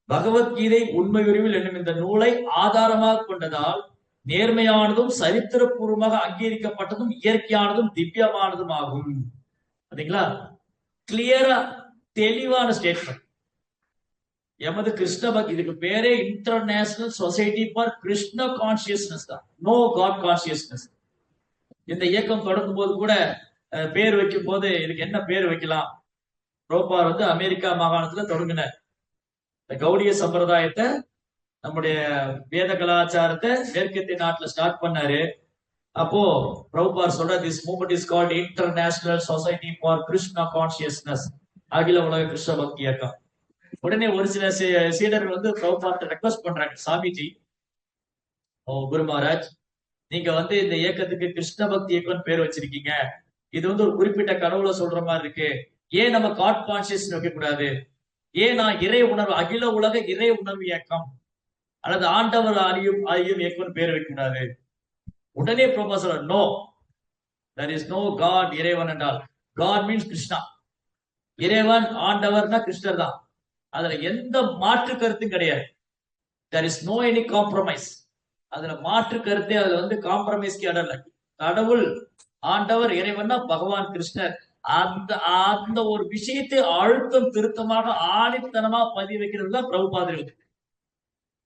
பகவத்கீதை உண்மை உரிவில் என்னும் இந்த நூலை ஆதாரமாக கொண்டதால் நேர்மையானதும் சரித்திரபூர்வமாக அங்கீகரிக்கப்பட்டதும் இயற்கையானதும் திவ்யமானதும் ஆகும். பாத்தீங்களா? கிளியரா தெளிவான ஸ்டேட்மெண்ட். எமது கிருஷ்ண பக்தி, இதுக்கு பேரே international society for Krishna consciousness தான், நோ காட் கான்சியஸ்னஸ். இந்த இயக்கம் தொடங்கும் போது கூட பேர் வைக்கும் போது இதுக்கு என்ன பேர் வைக்கலாம்? பிரபுபாதர் வந்து அமெரிக்கா மாகாணத்துல தொடங்கினார். இந்த கௌடிய சம்பிரதாயத்தை, நம்முடைய வேத கலாச்சாரத்தை மேற்கத்திய நாட்டுல ஸ்டார்ட் பண்ணாரு. அப்போ பிரபுபாதர் சொல்ற, this movement is called international society for Krishna consciousness, அகில உலக கிருஷ்ண பக்தி இயக்கம். உடனே ஒரு சில சீடர்கள் வந்து பிரபுபாதர் ரெக்வஸ்ட் பண்றாங்க, சாமிஜி, குரு மகாராஜ், நீங்க வந்து இந்த இயக்கத்துக்கு கிருஷ்ண பக்தி இயக்கம் பேர் வச்சிருக்கீங்க, இது வந்து ஒரு குறிப்பிட்ட கடவுளை சொல்ற மாதிரி இருக்கு, ஏன் நம்ம காட் கான்சியஸ் வைக்க கூடாது? ஏன் நான் இறை உணர்வு, அகில உலக இறை உணர்வு இயக்கம் அல்லது ஆண்டவர் அறியும் இயக்கம் பேர் வைக்க கூடாது? உடனே பிரபுபாதர், no, there is no God, இறைவன் என்றால் God means கிருஷ்ணா. இறைவன் ஆண்டவர்னா கிருஷ்ணர் தான். அதுல எந்த மாற்று கருத்தும் கிடையாது. there is no any compromise. அதுல மாற்று கருத்தே, அதுல வந்து காம்ப்ரமைஸ்க்கு இடம் இல்லை. கடவுள் ஆண்டவர் இறைவன்னா பகவான் கிருஷ்ணர். அந்த ஒரு விஷயத்தை அழுத்தம் திருத்தமாக ஆணித்தனமா பதிவு வைக்கிறது தான் பிரபுபாதர்.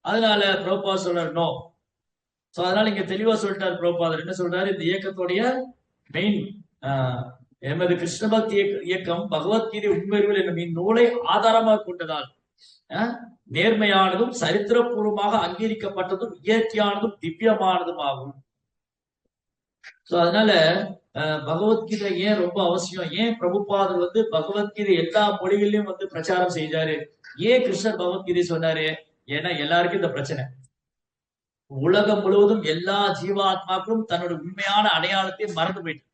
அதனால பிரபுபாதர் சொல்றார், நோ, சோ அதனால இங்க தெளிவா சொல்லிட்டாரு பிரபுபாதர். என்ன சொல்றாரு? இந்த இயக்கத்துடைய மெயின் எமது கிருஷ்ண பக்தி இயக்கம் பகவத்கீதை உண்மைகள் என்னும் இந்நூலை ஆதாரமாக கொண்டதால் நேர்மையானதும் சரித்திரபூர்வமாக அங்கீகரிக்கப்பட்டதும் இயற்கையானதும் திவ்யமானதும் ஆகும். சோ அதனால பகவத்கீதை ஏன் ரொம்ப அவசியம்? ஏன் பிரபுபாதர் வந்து பகவத்கீதை எல்லா மொழிகளிலும் வந்து பிரச்சாரம் செய்தாரு? ஏன் கிருஷ்ணர் பகவத்கீதை சொன்னாரு? ஏன்னா எல்லாருக்கும் இந்த பிரச்சனை. உலகம் முழுவதும் எல்லா ஜீவாத்மாக்களும் தன்னோட உண்மையான அடையாளத்தை மறந்து போயிட்டு,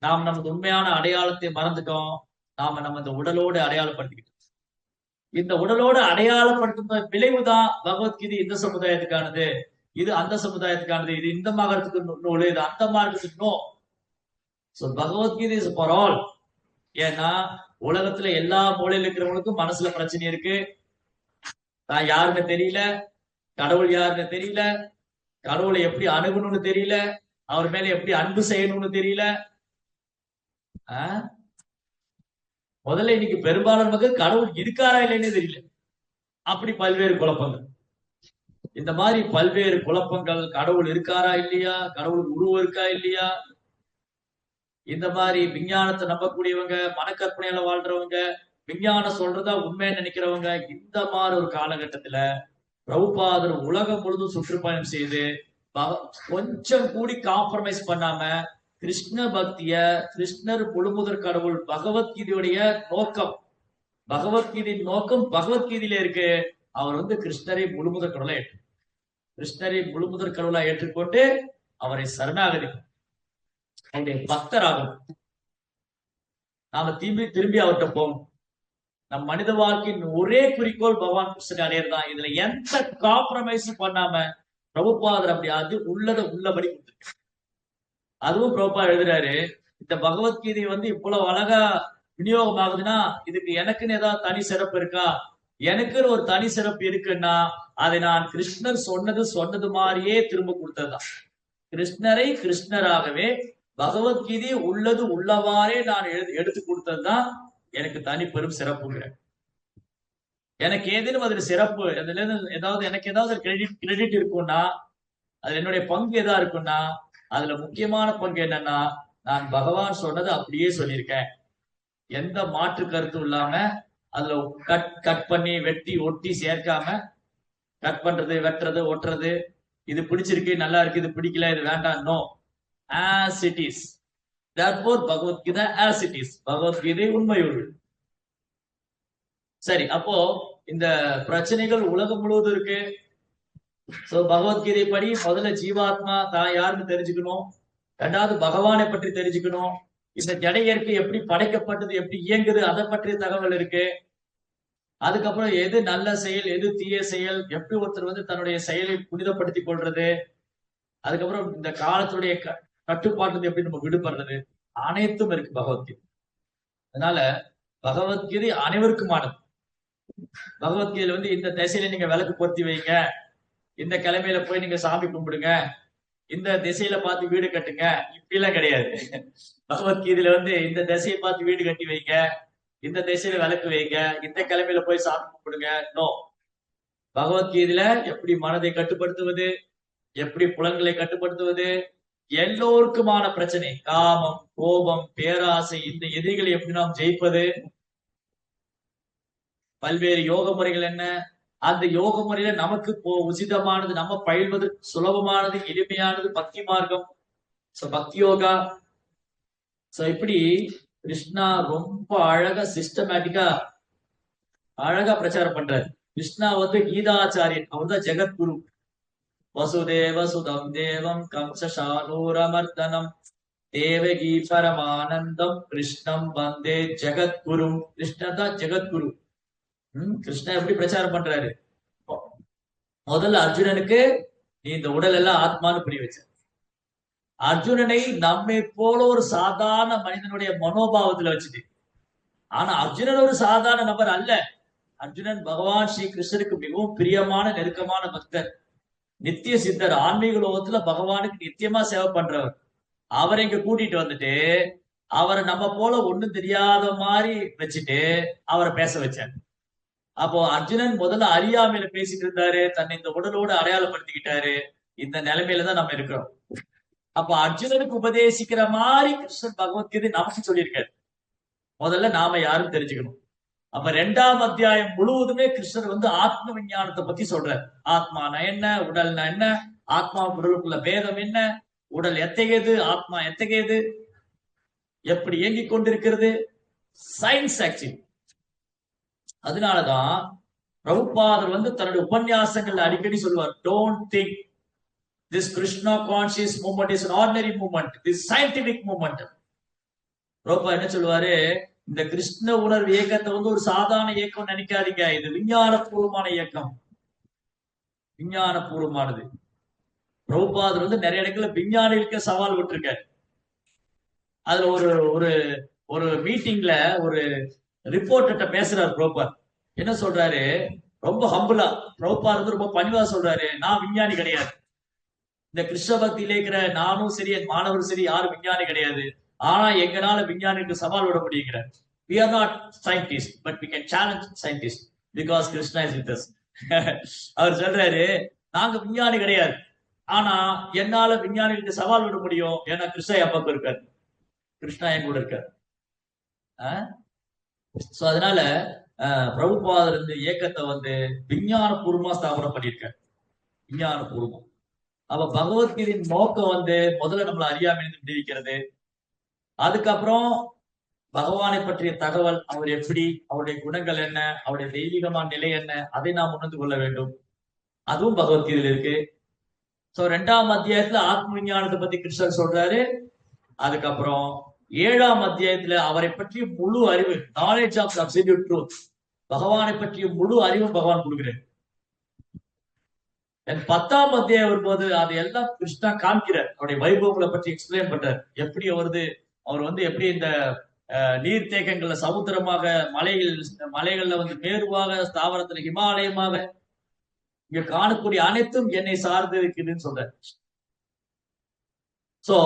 நாம் நமது உண்மையான அடையாளத்தை மறந்துட்டோம். நாம நம்ம இந்த உடலோடு அடையாளப்படுத்திக்கிட்டோம். இந்த உடலோடு அடையாளப்படுத்தும் விளைவுதான் பகவத்கீதை இந்த சமுதாயத்துக்கானது, இது அந்த சமுதாயத்துக்கானது, இது இந்த மார்க்கத்துக்கு நூல், இது அந்த மார்க்கத்துக்கு no. So Bhagavad Gita is for all. ஏன்னா உலகத்துல எல்லா மூலையில இருக்கிறவங்களுக்கும் மனசுல பிரச்சனை இருக்கு. நான் யாருன்னு தெரியல, கடவுள் யாருன்னு தெரியல, கடவுளை எப்படி அணுகணும்னு தெரியல, அவர் மேல எப்படி அன்பு செய்யணும்னு தெரியல. முதல்ல இன்னைக்கு பெரும்பாலான மக்கள் கடவுள் இருக்காரா இல்லைன்னு தெரியல. அப்படி பல்வேறு குழப்பங்கள். இந்த மாதிரி பல்வேறு குழப்பங்கள், கடவுள் இருக்காரா இல்லையா, கடவுளுக்கு உருவம் இருக்கா இல்லையா, இந்த மாதிரி விஞ்ஞானத்தை நம்பக்கூடியவங்க, மனக்கற்பனையில வாழ்றவங்க, விஞ்ஞானம் சொல்றதா உண்மைன்னு நினைக்கிறவங்க, இந்த மாதிரி ஒரு காலகட்டத்துல பிரபுபாதர் உலகம் முழுதும் சுற்றுப்பயணம் செய்து கொஞ்சம் கூடி காம்ப்ரமைஸ் பண்ணாம கிருஷ்ண பக்திய, கிருஷ்ணர் முழுமுதற் கடவுள், பகவத்கீதையுடைய நோக்கம், பகவத்கீதையின் நோக்கம் பகவத்கீதையில இருக்கு. அவர் வந்து கிருஷ்ணரை முழுமுதற் கடவுளா கிருஷ்ணரை முழுமுதற் கடவுளா ஏற்றுக்கொண்டு அவரை சரணாகதிக்கும், அவருடைய பக்தராகும். நாம திரும்பி அவர்கிட்ட போகணும். நம் மனித வாழ்க்கையின் ஒரே குறிக்கோள் பகவான் கிருஷ்ணனை அடையறதான். இதுல எந்த காம்ப்ரமைஸும் பண்ணாம பிரபுபாதர் அப்படி அது உள்ளத உள்ளபடி கொடுத்துருக்கு. அதுவும் பிரபுபா எழுதுறாரு, இந்த பகவத்கீதை வந்து இவ்வளவு அழகா விநியோகம் ஆகுதுன்னா இதுக்கு எனக்குன்னு ஏதாவது தனி சிறப்பு இருக்கா? எனக்குன்னு ஒரு தனி சிறப்பு இருக்குன்னா அதை நான் கிருஷ்ணர் சொன்னது மாதிரியே திரும்ப கொடுத்ததுதான். கிருஷ்ணரை கிருஷ்ணராகவே பகவத்கீதை உள்ளது உள்ளவாறே நான் எடுத்து கொடுத்ததுதான் எனக்கு தனி பெரும் சிறப்புங்கிற. எனக்கு ஏதேனும் அதுல சிறப்பு, அதுல ஏதாவது எனக்கு ஏதாவது கிரெடிட் இருக்கும்னா, அதுல என்னுடைய பங்கு எதா இருக்கும்னா, அதுல முக்கியமான பங்கு என்னன்னா, நான் பகவான் சொன்னது அப்படியே சொல்லியிருக்கேன். எந்த மாற்று கருத்தும் இல்லாம அதுல கட் பண்ணி வெட்டி ஒட்டி சேர்க்காம, கட் பண்றது, வெட்டுறது, ஒட்டுறது, இது பிடிச்சிருக்கு, நல்லா இருக்கு, இது பிடிக்கல, இது வேண்டாம், no, as it is. Therefore Bhagavad Gita as it is. Bhagavad Gita உண்மையுள். சரி, அப்போ இந்த பிரச்சனைகள் உலகம் முழுவதும் இருக்கு. சோ பகவத்கீதை படி முதல்ல ஜீவாத்மா தான் யாருன்னு தெரிஞ்சுக்கணும். ரெண்டாவது பகவானை பற்றி தெரிஞ்சுக்கணும். இந்த ஜட இயற்கை எப்படி படைக்கப்பட்டது, எப்படி இயங்குது, அதை பற்றிய தகவல் இருக்கு. அதுக்கப்புறம் எது நல்ல செயல், எது தீய செயல், எப்படி ஒருத்தர் வந்து தன்னுடைய செயலை புனிதப்படுத்திக் கொள்றது, அதுக்கப்புறம் இந்த காலத்துடைய கட்டுப்பாட்டு எப்படி நம்ம விடுபடுறது, அனைத்தும் இருக்கு பகவத்கீதை. அதனால பகவத்கீதை அனைவருக்குமானது. பகவத்கீதையில வந்து இந்த திசையில நீங்க விளக்கு பொருத்தி வைங்க, இந்த கிழமையில போய் நீங்க சாமி கும்பிடுங்க, இந்த திசையில பார்த்து வீடு கட்டுங்க, இப்படி எல்லாம் கிடையாது. பகவத்கீதையில வந்து இந்த திசையை பார்த்து வீடு கட்டி வைங்க, இந்த திசையில விளக்கு வைங்க, இந்த கிழமையில போய் சாமி கும்பிடுங்க, நோ. பகவத்கீதையில எப்படி மனதை கட்டுப்படுத்துவது, எப்படி புலன்களை கட்டுப்படுத்துவது, எல்லோருக்குமான பிரச்சனை, காமம், கோபம், பேராசை, இந்த எதிரிகளை எப்படி நாம் ஜெயிப்பது, பல்வேறு யோக முறைகள் என்ன, அந்த யோக முறையில நமக்கு உசிதமானது, நம்ம பயில்வது சுலபமானது, எளிமையானது பக்தி மார்க்கம், பக்தி யோகா. சோ இப்படி கிருஷ்ணா ரொம்ப அழகா சிஸ்டமேட்டிக்கா அழகா பிரச்சாரம் பண்றாரு. கிருஷ்ணா வந்து கீதாச்சாரியன், அவர் தான் ஜெகத்குரு. வசுதேவ சுதம் தேவம் கம்சசானூரமர்தனம் தேவகி பரமானந்தம் கிருஷ்ணம் வந்தே ஜெகத்குரு. கிருஷ்ணன் தான் ஜெகத்குரு. கிருஷ்ணா எப்படி பிரச்சாரம் பண்றாரு? முதல்ல அர்ஜுனனுக்கு நீ இந்த உடல் எல்லாம் ஆத்மான்னு புரிய வச்ச. அர்ஜுனனை நம்மை போல ஒரு சாதாரண மனிதனுடைய மனோபாவத்துல வச்சுட்டு, ஆனா அர்ஜுனன் ஒரு சாதாரண நபர் அல்ல. அர்ஜுனன் பகவான் ஸ்ரீ கிருஷ்ணருக்கு மிகவும் பிரியமான நெருக்கமான பக்தர், நித்திய சித்தர், ஆன்மீக லோகத்துல பகவானுக்கு நித்தியமா சேவை பண்றவர். அவரை இங்க கூட்டிட்டு வந்துட்டு அவரை நம்ம போல ஒண்ணும் தெரியாத மாதிரி வச்சுட்டு அவரை பேச வச்சார். அப்போ அர்ஜுனன் முதல்ல அறியாமையில பேசிட்டு இருந்தாரு, தன்னை இந்த உடலோடு அடையாளப்படுத்திக்கிட்டாரு. இந்த நிலைமையில தான் நம்ம இருக்கிறோம். அப்ப அர்ஜுனனுக்கு உபதேசிக்கிற மாதிரி கிருஷ்ணன் பகவத்கீதை நமக்கு சொல்லியிருக்காரு. முதல்ல நாம யாரும் தெரிஞ்சுக்கணும். அப்ப 2ஆம் அத்தியாயம் முழுவதுமே கிருஷ்ணர் வந்து ஆத்ம விஞ்ஞானத்தை பத்தி சொல்றார். ஆத்மானா என்ன, உடல்னா என்ன, ஆத்மா உடலுக்குள்ள பேதம் என்ன, உடல் எத்தகையது, ஆத்மா எத்தகையது, எப்படி இயங்கிக் கொண்டிருக்கிறது, சயின்ஸ் ஆக்சுவலி. அதனாலதான் பிரபுபாதர் வந்து தன்னுடைய உபன்யாசங்கள்ல அடிக்கடி சொல்லுவார், don't think this Krishna conscious movement is an ordinary movement, this scientific movement. Prabhupada என்ன சொல்லுவாரு, இந்த கிருஷ்ண உணர்வு இயக்கத்தை வந்து ஒரு சாதாரண இயக்கம் நினைக்காதீங்க, இது விஞ்ஞானபூர்வமான இயக்கம், விஞ்ஞானபூர்வமானது. பிரபுபாதர் வந்து நிறைய இடங்கள்ல விஞ்ஞானிகளுக்கு சவால் விட்டுருக்காரு. அதுல ஒரு ஒரு ஒரு மீட்டிங்ல ஒரு ரிப்போர்ட்ட பேசுறாரு பிரபுபாத். என்ன சொல்றாரு, ரொம்ப ஹம்பிளா பிரபுபாத் வந்து ரொம்ப பணிவா சொல்றாரு, நான் விஞ்ஞானி கிடையாது, இந்த கிருஷ்ண பக்தியில இருக்கிற நானும் சரி என் மாணவரும் சரி யாரும் விஞ்ஞானி கிடையாது, ஆனா எங்களால விஞ்ஞானிக்கு சவால் விட முடியுங்கிறார். We are not scientists, but we can challenge scientists because Krishna is with us. அவர் சொல்றாரு, நாங்க விஞ்ஞானி கிடையாது, ஆனா என்னால விஞ்ஞானிகளுக்கு சவால் விட முடியும், ஏன்னா கிருஷ்ணா என் பக்கம் இருக்காரு, கிருஷ்ணா என் கூட இருக்காரு. சோ அதனால பிரபுபாதர் இந்த இயக்கத்தை வந்து விஞ்ஞான பூர்வமா ஸ்தாபனம் பண்ணியிருக்காரு, விஞ்ஞான பூர்வம். அப்ப பகவத்கீதையின் நோக்கம் வந்து முதல்ல நம்மளை அறியாமையிலிருந்து விடுவிக்கிறது, அதுக்கப்புறம் பகவானை பற்றிய தகவல், அவர் எப்படி, அவருடைய குணங்கள் என்ன, அவருடைய தெய்வீகமான நிலை என்ன, அதை நாம் உணர்ந்து கொள்ள வேண்டும், அதுவும் பகவத்கீதையில இருக்கு. சோ 2ஆம் அத்தியாயத்துல ஆத்ம விஞ்ஞானத்தை பத்தி கிருஷ்ணர் சொல்றாரு. அதுக்கப்புறம் 7ஆம் அத்தியாயத்துல அவரை பற்றிய முழு அறிவு, நாலேஜ் ஆஃப் அப்சல்யூட் ட்ரூத், பகவானை பற்றிய முழு அறிவும் பகவான் கொடுக்கிறார். 10ஆம் அத்தியாயம் வரும்போது அது எல்லாம் கிருஷ்ணா காமிக்கிறார், அவருடைய வைபவங்களை பற்றி எக்ஸ்பிளைன் பண்றார். எப்படி அவர் வந்து எப்படி இந்த நீர்த்தேக்கங்கள்ல சமுத்திரமாக, மலைகள்ல வந்து மேருவாக, ஸ்தாவரத்துல ஹிமாலயமாக, இங்க காணக்கூடிய அனைத்தும் என்னை சார்ந்து இருக்குதுன்னு சொல்றார். சோ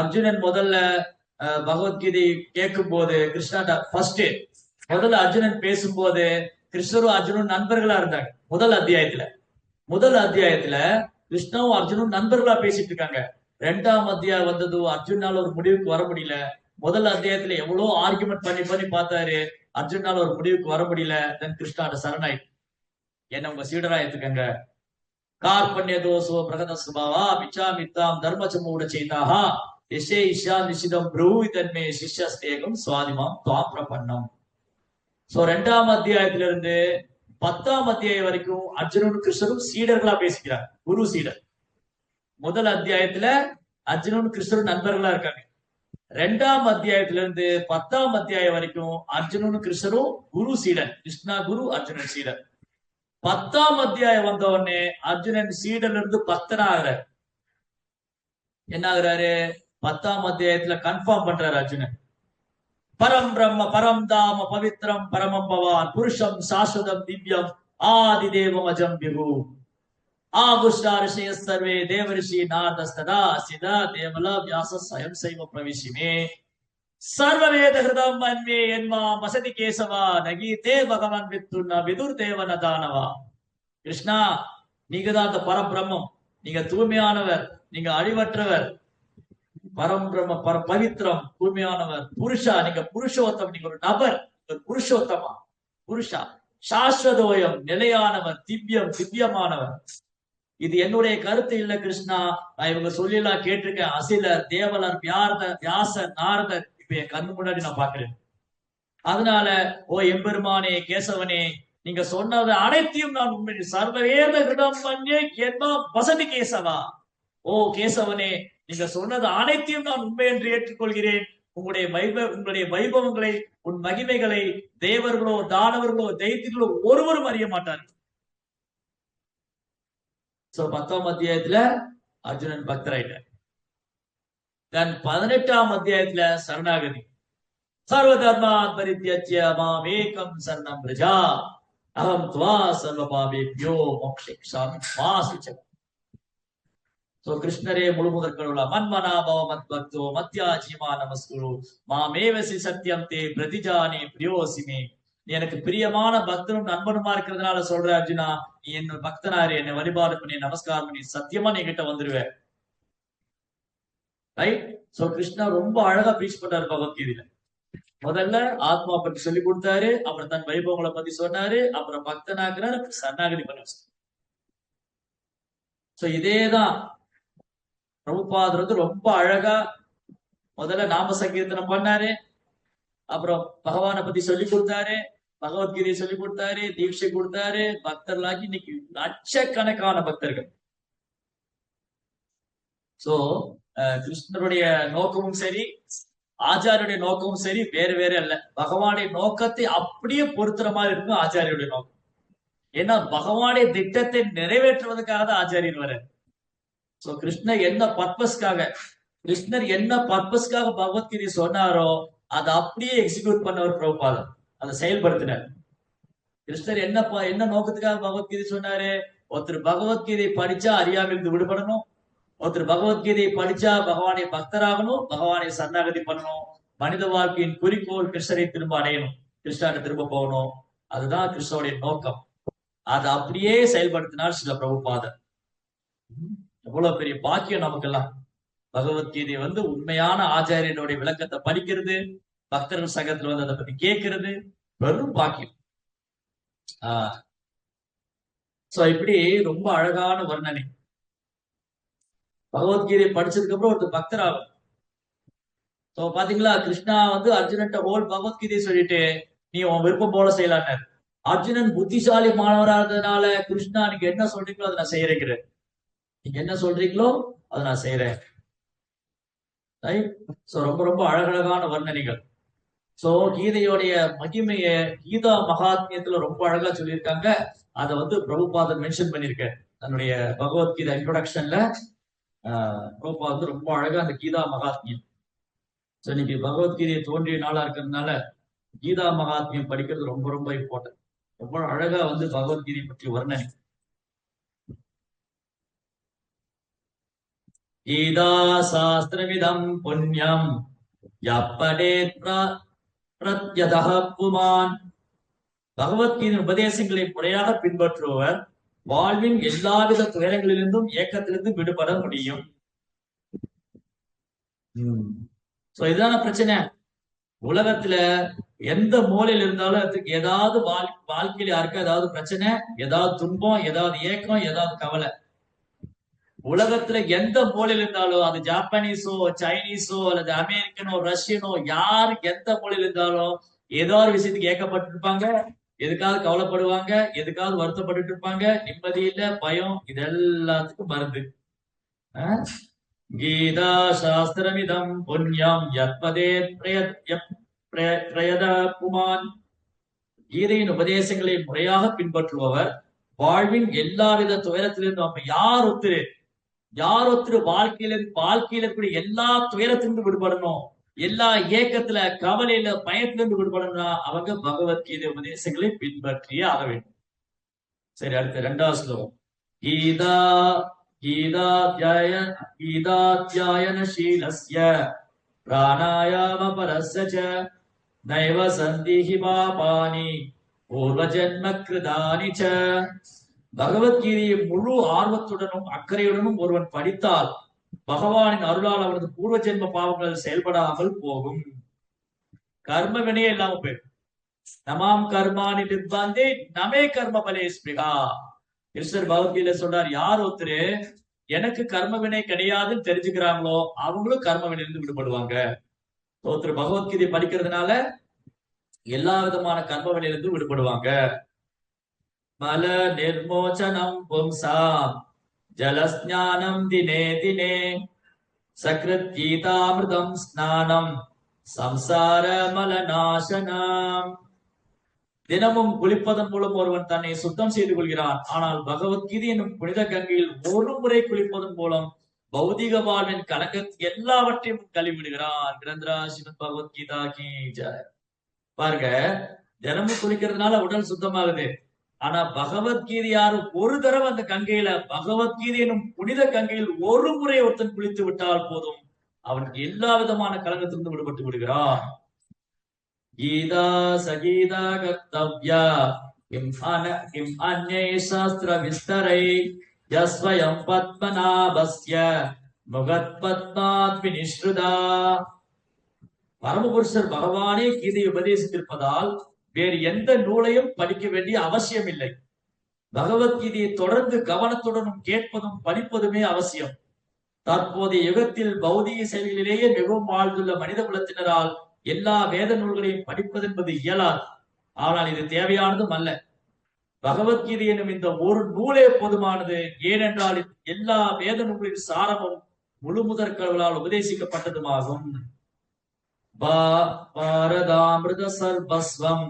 அர்ஜுனன் முதல்ல பகவத்கீதை கேட்கும் போது கிருஷ்ணா முதல்ல அர்ஜுனன் பேசும்போது கிருஷ்ணரும் அர்ஜுனும் நண்பர்களா இருந்தாங்க. முதல் அத்தியாயத்துல கிருஷ்ணாவும் அர்ஜுனும் நண்பர்களா பேசிட்டு இருக்காங்க. 2ஆம் அத்தியாயம் வந்தது, அர்ஜுனால ஒரு முடிவுக்கு வர முடியல. முதல் அத்தியாயத்துல எவ்வளவு ஆர்குமெண்ட் பண்ணி பார்த்தாரு, அர்ஜுனால ஒரு முடிவுக்கு வர முடியல. தென் கிருஷ்ணாட சரணாய், என்ன உங்க சீடரா ஏத்துக்கங்க, கார்பண்ய தோசோ பிரகத சுபாவா பிச்சாமித்தாம் தர்மச்சமூட செய்தாகா எஷே இஷா நிஷிதம் பிரூ தன்மே சிஷ்யஸ்தேகம் சுவாதிமாம் துவாம் பிரபன்னம். சோ 2ஆம் அத்தியாயத்துல இருந்து 10ஆம் அத்தியாயம் வரைக்கும் அர்ஜுனனும் கிருஷ்ணரும் சீடர்களா பேசிக்கிறார், குரு சீடர். முதல் அத்தியாயத்துல அர்ஜுனனும் கிருஷ்ணரும் நண்பர்களா இருக்காங்க. 2ஆம் அத்தியாயத்துல இருந்து 10ஆம் அத்தியாயம் வரைக்கும் அர்ஜுனனும் கிருஷ்ணரும் குரு சீடன், கிருஷ்ணா குரு அர்ஜுனன் சீடன். 10ஆம் அத்தியாயம் வந்த உடனே அர்ஜுனன் சீடன்ல இருந்து பக்தனா ஆகிறார். என்ன ஆகுறாரு, 10ஆம் அத்தியாயத்துல கன்ஃபார்ம் பண்றாரு அர்ஜுனன், பரம் பிரம்ம பரம் தாம பவித்ரம் பரமம் பவான் புருஷம் சாஸ்வதம் திவ்யம் ஆதி தேவம் அஜம் விபு ஆகுஷ்டா ரிஷய சர்வே தேவரிஷி நாரதஸ்ததா சிதா தேவல வியாச ஸ்வயம் சைவ பிரவிசிமே சர்வவேத ஹிருதம் மன்மே என்மா வசதி கேசவா நகீதே பகவான் வித்துன்னா விதுர் தேவன தானவா. கிருஷ்ணா, நீங்க தான் அந்த பரபிரம்மம், நீங்க தூய்மையானவர், நீங்க அழிவற்றவர், பரம்பிரம்ம பவித்ரம் தூய்மையானவர், புருஷா நீங்க புருஷோத்தம், நீங்க ஒரு நபர், ஒரு புருஷோத்தமா, புருஷா சாஸ்வதோயம் நிலையானவர், திவ்யம் திவ்யமானவர். இது என்னுடைய கருத்து இல்ல கிருஷ்ணா, நான் இவங்க சொல்லலாம் கேட்டிருக்கேன், அசிலர், தேவலர், வியாசர், நாரதர், இப்ப என் கண்ணு முன்னாடி நான் பாக்குறேன். அதனால ஓ எம்பெருமானே கேசவனே, நீங்க சொன்னது அனைத்தையும் நான் உண்மை சர்வவேத ஹிருதம் மன்யே என்மா வசதி கேசவா, ஓ கேசவனே நீங்க சொன்னது அனைத்தையும் நான் உண்மை என்று ஏற்றுக்கொள்கிறேன். உங்களுடைய வைபவங்களை, உன் மகிமைகளை தேவர்களோ தானவர்களோ தைத்தியர்களோ ஒருவரும் அறிய மாட்டார்கள். சோ 10ஆம் அத்தியாயத்துல அர்ஜுனன் பக்தராயிட்டார். 18ஆம் அத்தியாயத்துல சரணாகதி, சர்வ தர்மான் பரித்யஜ்ய மாமேகம் சரணம் பிரஜா அஹம் த்வா சர்வ பாவேப்யோ மோக்ஷயிஷ்யாமி மா சுச்சம். சோ கிருஷ்ணரே முழு முதற் கடவுளா, மன்மனா பவ மத் பக்தோ மத்யாஜிமா நமஸ்குரு மாமேவசி சத்யம் தே பிரதிஜானே பிரியோசிமே நீ எனக்கு பிரியமான பக்தனும் நண்பனுமா இருக்கிறதுனால சொல்ற அர்ஜுனா, நீ என்ன பக்தனாரு, என்னை வழிபாடு பண்ணி நமஸ்காரம் பண்ணி சத்தியமா நீ கிட்ட வந்துருவேன். ரைட்? சோ கிருஷ்ணா ரொம்ப அழகா ப்ரீச் பண்றாரு பகவத்கீதையில. முதல்ல ஆத்மா பத்தி சொல்லி கொடுத்தாரு, அப்புறம் தன் வைபவங்களை பத்தி சொன்னாரு, அப்புறம் பக்தனாக்குறாரு, சரணாகதி பண்ண வச்சாரு. சோ இதேதான் பிரபுபாதர் வந்து ரொம்ப அழகா முதல்ல நாம சங்கீர்த்தனம் பண்ணாரு, அப்புறம் பகவானை பத்தி சொல்லி கொடுத்தாரு, பகவத்கீதையை சொல்லி கொடுத்தாரு, தீட்சை கொடுத்தாரு, பக்தர்களாகி இன்னைக்கு லட்சக்கணக்கான பக்தர்கள். சோ கிருஷ்ணருடைய நோக்கமும் சரி, ஆச்சாரியுடைய நோக்கமும் சரி வேறு வேற அல்ல. பகவானுடைய நோக்கத்தை அப்படியே பொருத்துற மாதிரி இருக்கும் ஆச்சாரியுடைய நோக்கம். ஏன்னா பகவானுடைய திட்டத்தை நிறைவேற்றுவதற்காக தான் ஆச்சாரியன் வர. சோ கிருஷ்ணர் என்ன பர்பஸ்க்காக பகவத்கீதை சொன்னாரோ அதை அப்படியே எக்ஸிக்யூட் பண்ணவர் பிரபுபாதர், அதை செயல்படுத்தினார். கிருஷ்ணர் என்ன நோக்கத்துக்காக பகவத்கீதை சொன்னாரு? ஒருத்தர் பகவத்கீதை படிச்சா அறியாமையிலிருந்து விடுபடணும், ஒருத்தர் பகவத்கீதையை படிச்சா பகவானை பக்தராகணும், பகவானை சரணாகதி பண்ணணும், மனித வாழ்க்கையின் குறிக்கோள் கிருஷ்ணரை திரும்ப அடையணும், கிருஷ்ணாட்ட திரும்ப போகணும். அதுதான் கிருஷ்ணனுடைய நோக்கம். அதை அப்படியே செயல்படுத்தினார் சில பிரபுபாதர். எவ்வளவு பெரிய பாக்கியம் நமக்கெல்லாம். பகவத்கீதை வந்து உண்மையான ஆச்சாரியனுடைய விளக்கத்தை படிக்கிறது, பக்தர்கள் சங்கத்துல வந்து அதை பத்தி கேட்கிறது வெறும் பாக்கியம். சோ இப்படி ரொம்ப அழகான வர்ணனை. பகவத்கீதை படிச்சதுக்கு அப்புறம் ஒருத்தர் பக்தராகும். சோ பாத்தீங்களா, கிருஷ்ணா வந்து அர்ஜுனன்ட்ட ஹோல் பகவத்கீதை சொல்லிட்டு நீ உன் விருப்பம் போல செய்யலான்னு. அர்ஜுனன் புத்திசாலி மாணவரா இருந்ததுனால கிருஷ்ணா நீங்க என்ன சொல்றீங்களோ அதை நான் செய்யறேங்கிறேன், நீங்க என்ன சொல்றீங்களோ அதை நான் செய்யறேன். சோ ரொம்ப ரொம்ப அழகழகான வர்ணனைகள். சோ கீதையோடைய மகிமைய கீதா மகாத்மியத்துல ரொம்ப அழகா சொல்லியிருக்காங்க. அதை வந்து பிரபுபாதர் மென்ஷன் பண்ணிருக்க தன்னுடைய பகவத்கீதை இன்ட்ரோடக்ஷன்ல. பிரபுபாதர் வந்து ரொம்ப அழகா அந்த கீதா மகாத்மியம். சோ இன்னைக்கு பகவத்கீதை தோன்றிய நாளா இருக்கிறதுனால கீதா மகாத்மியம் படிக்கிறது ரொம்ப ரொம்ப இம்பார்ட்டன்ட். ரொம்ப அழகா வந்து பகவத்கீதை பற்றி வர்ணனை. கீதா சாஸ்திரமிதம் புண்ணியம் யப்படேத் பிரத்யதஹ புமான். பகவத்கீதை உபதேசங்களை முறையாக பின்பற்றுபவர் வாழ்வின் எல்லாவித துயரங்களிலிருந்தும் ஏக்கத்திலிருந்தும் விடுபட முடியும். சோ இதுதான பிரச்சனை. உலகத்துல எந்த மூலையில் இருந்தாலும் அதுக்கு ஏதாவது வாழ்க்கையில யாருக்கா ஏதாவது பிரச்சனை, ஏதாவது துன்பம், ஏதாவது ஏக்கம், ஏதாவது கவலை. உலகத்துல எந்த மூலையில் இருந்தாலும் அது ஜாப்பனீஸோ சைனீஸோ அல்லது அமெரிக்கனோ ரஷ்யனோ யாரு எந்த மூலையில் இருந்தாலும் ஏதோ ஒரு விஷயத்துக்கு ஏக்கப்பட்டிருப்பாங்க, எதுக்காவது கவலைப்படுவாங்க, எதுக்காவது வருத்தப்பட்டு இருப்பாங்க, நிம்மதி இல்ல, பயம், இது எல்லாத்துக்கும் மருந்து கீதா சாஸ்திரமிதம் புண்ணியம் யத்பதே பிரயத புமான். கீதையின் உபதேசங்களை முறையாக பின்பற்றுபவர் வாழ்வின் எல்லாவித துயரத்திலிருந்து நம்ம யார் ஒருத்தர் வாழ்க்கையில கூடிய எல்லா துயரத்திலிருந்து விடுபடணும், எல்லா ஏக்கத்துல கவலையில பயத்திலிருந்து விடுபடணும்னா அவங்க பகவத்கீதை உபதேசங்களை பின்பற்றியே ஆக வேண்டும். சரி, அடுத்த 2வது ஸ்லோகம். கீதாத்யாயனசீலஸ்ய பிராணாயாம பரஸ்ய ச நைவ சந்திஹி பாபானி பூர்வ ஜன்ம கிருதானி ச. பகவத்கீதையை முழு ஆர்வத்துடனும் அக்கறையுடனும் ஒருவன் படித்தால் பகவானின் அருளால் அவனது பூர்வ ஜென்ம பாவங்கள் செயல்படாமல் போகும். கர்ம வினையே இல்லாம போயிடும். நமாம் கர்மானி நிர்பந்தே நமே கர்ம பலே ஸ்பிருகா. கிருஷ்ணர் பகவத்கீதையில சொல்றார், யார் ஒருத்தரு எனக்கு கர்ம வினை கிடையாதுன்னு தெரிஞ்சுக்கிறாங்களோ அவங்களும் கர்ம வினையிலிருந்து விடுபடுவாங்க. ஒருத்தர் பகவத்கீதை படிக்கிறதுனால எல்லா விதமான கர்ம வினையிலிருந்து விடுபடுவாங்க. மல நிர்மோச்சனம் பும்சாம் ஜலஸ்ஞானம் தினே தினே சக்ருத் கீதாமிருதம் ஸ்நானம் சம்சார மலநாசனம். தினமும் குளிப்பதன் மூலம் ஒருவன் தன்னை சுத்தம் செய்து கொள்கிறான். ஆனால் பகவத்கீதை என்னும் புனித கங்கையில் ஒரு முறை குளிப்பதன் மூலம் பௌதிக வாழ்வின் கலங்கத்தை எல்லாவற்றையும் கழுவிடுகிறான். கிரந்தரா ஸ்ரீமத் பகவத்கீதா கீ ஜெய். பாருங்க, தினமும் குளிக்கிறதுனால உடல் சுத்தமாகுது. ஆனா பகவத்கீதை யாரும் ஒரு தடவை அந்த கங்கையில பகவத்கீதை எனும் புனித கங்கையில் ஒரு முறை ஒருத்தன் குளித்து விட்டால் போதும், அவனுக்கு எல்லா விதமான கலங்கத்திலிருந்து விடுபட்டு விடுகிறான். கீதா சகீதா கர்த்தவ்யா கிம் அன்யை சாஸ்திர விஸ்தரை யஸ்வயம் பத்மநாபஸ்ய முகத் பத்மாத் விநிஸ்ருதா. பரமபுருஷர் பகவானே கீதையை உபதேசித்திருப்பதால் வேறு எந்த நூலையும் படிக்க வேண்டிய அவசியம் இல்லை. பகவத்கீதையை தொடர்ந்து கவனத்துடனும் கேட்பதும் படிப்பதுமே அவசியம். தற்போதைய யுகத்தில் பௌதிக செயல்களிலேயே மிகவும் வாழ்ந்துள்ள மனித குலத்தினரால் எல்லா வேத நூல்களையும் படிப்பதென்பது இயலாது. ஆனால் இது தேவையானதும் அல்ல. பகவத்கீதை எனும் இந்த ஒரு நூலே போதுமானது. ஏனென்றால் எல்லா வேத நூல்களின் சாரமும் முழு முதற் கடவுளால் உபதேசிக்கப்பட்டதுமாகும். பாரதாமிருத சர்வஸ்வம்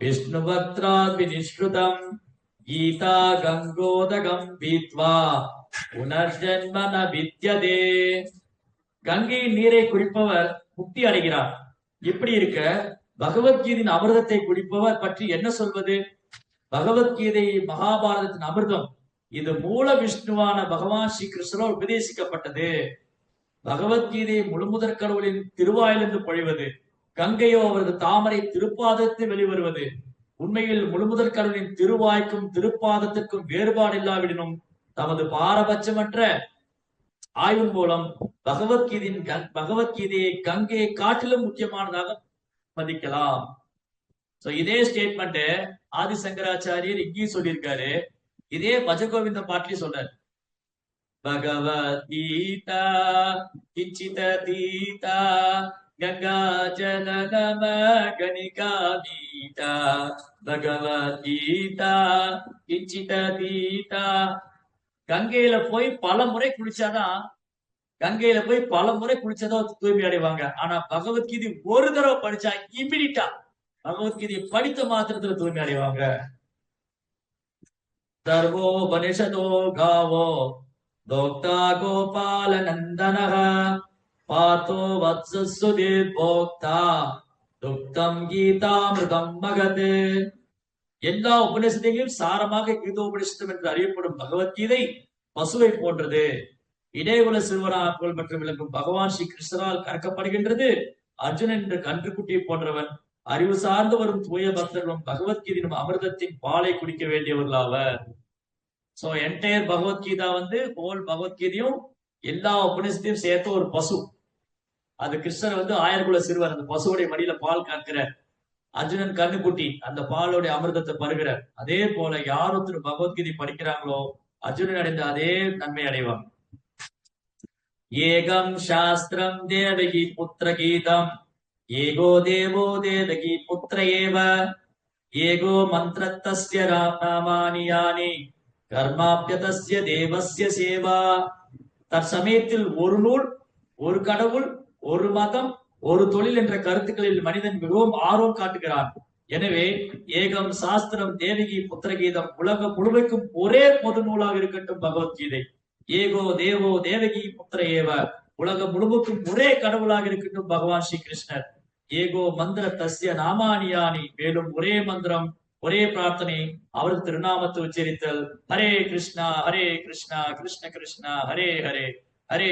விஷ்ணு பக்திராத் விநிஷ்கிருதம் கீதா கங்கோதகம் பீத்வா புனர்ஜன்ம ந வித்யதே. கங்கையின் நீரை குடிப்பவர் முக்தி அடைகிறார். இப்படி இருக்க பகவத்கீதையின் அமிர்தத்தை குடிப்பவர் பற்றி என்ன சொல்வது? பகவத்கீதை மகாபாரதத்தின் அமிர்தம். இது மூல விஷ்ணுவான பகவான் ஸ்ரீ கிருஷ்ணரால் உபதேசிக்கப்பட்டது. பகவத்கீதை முழுமுதற் கடவுளின் திருவாயிலிருந்து பொழிவது. கங்கையோ அவரது தாமரை திருப்பாதத்தில் வெளிவருவது. உண்மையில் முழுமுதற் கடவுளின் திருவாய்க்கும் திருப்பாதத்திற்கும் வேறுபாடு இல்லாவிடனும் தமது பாரபட்சமற்ற ஆய்வு மூலம் பகவத்கீதையை கங்கையை காட்டிலும் முக்கியமானதாக மதிக்கலாம். சோ இதே ஸ்டேட்மெண்ட் ஆதிசங்கராச்சாரியர் இங்கேயும் சொல்லியிருக்காரு. இதே பஜகோவிந்த பாட்டிலையும் சொல்றாரு. பகவத்கீதா கிஞ்சித தீதா கங்கா ஜலநம கணிகா மீதா. பகவத்கீதா கிஞ்சித தீதா. கங்கையில போய் பல முறை குளிச்சாதான் தூய்மை அடைவாங்க. ஆனா பகவத்கீதை ஒரு தடவை படிச்சா இமிடிட்டா பகவத்கீதையை படித்த மாத்திரத்துல தூய்மை அடைவாங்க. சர்வோபனிஷதோ காவோ தோக்தா கோபால நந்தனஹ பாத்தோ வத்சசுதே போக்தா துக்தம் கீதாமிருதம் மகது. எல்லா உபநிஷத்தையும் சாரமாக கீதோபனிஷத்தம் என்று அறியப்படும் பகவத்கீதை பசுவை போன்றது. இடையுல சிறுவராக மற்றும் விளக்கும் பகவான் ஸ்ரீ கிருஷ்ணரால் கற்கப்படுகின்றது. அர்ஜுனன் என்ற கன்றுக்குட்டியை போன்றவன். அறிவு சார்ந்து வரும் தூய பக்தர்களும் பகவத்கீதையின் அமிர்தத்தின் பாலை குடிக்க வேண்டியவர்களாவர். சோ என்டையர் பகவத்கீதா ஹோல் பகவத்கீதையும் எல்லா உபநிஷத்தையும் சேர்த்த ஒரு பசு. அது கிருஷ்ணர் ஆயர்குல சிறுவர். அந்த பசுவுடைய மடியில பால் காக்கிற அர்ஜுனன் கண்ணுக்குட்டி அந்த பாலுடைய அமிர்தத்தை பருகிற. அதே போல யார் ஒருத்தர் பகவத்கீதை படிக்கிறாங்களோ அர்ஜுனன் அடைந்த அதே நன்மை அடைவாங்க. ஏகம் சாஸ்திரம் தேவகி புத்திர கீதம் ஏகோ தேவோ தேவகி புத்திர ஏவ ஏகோ மந்திரத்தஸ்ய நாமானி யானி கர்மாப்யதஸ்ய தேவஸ்ய சேவா. தற்சமயத்தில் ஒரு நூல், ஒரு கடவுள், ஒரு மதம், ஒரு தொழில் என்ற கருத்துக்களில் மனிதன் மிகவும் ஆர்வம் காட்டுகிறான். எனவே ஏகம் சாஸ்திரம் தேவகி புத்திரகீதம் உலகம் முழுமைக்கும் ஒரே பொது நூலாக இருக்கட்டும் பகவத்கீதை. ஏகோ தேவோ தேவகி புத்திர ஏவ உலகம் முழுமைக்கும் ஒரே கடவுளாக இருக்கட்டும் பகவான் ஸ்ரீ கிருஷ்ணர். ஏகோ மந்திர தஸ்ய நாமானியானி மேலும் ஒரே மந்திரம், ஒரே பிரார்த்தனை, அவரது திருநாமத்தை உச்சரித்தல். ஹரே கிருஷ்ணா கிருஷ்ண கிருஷ்ணா ஹரே ஹரே ஹரே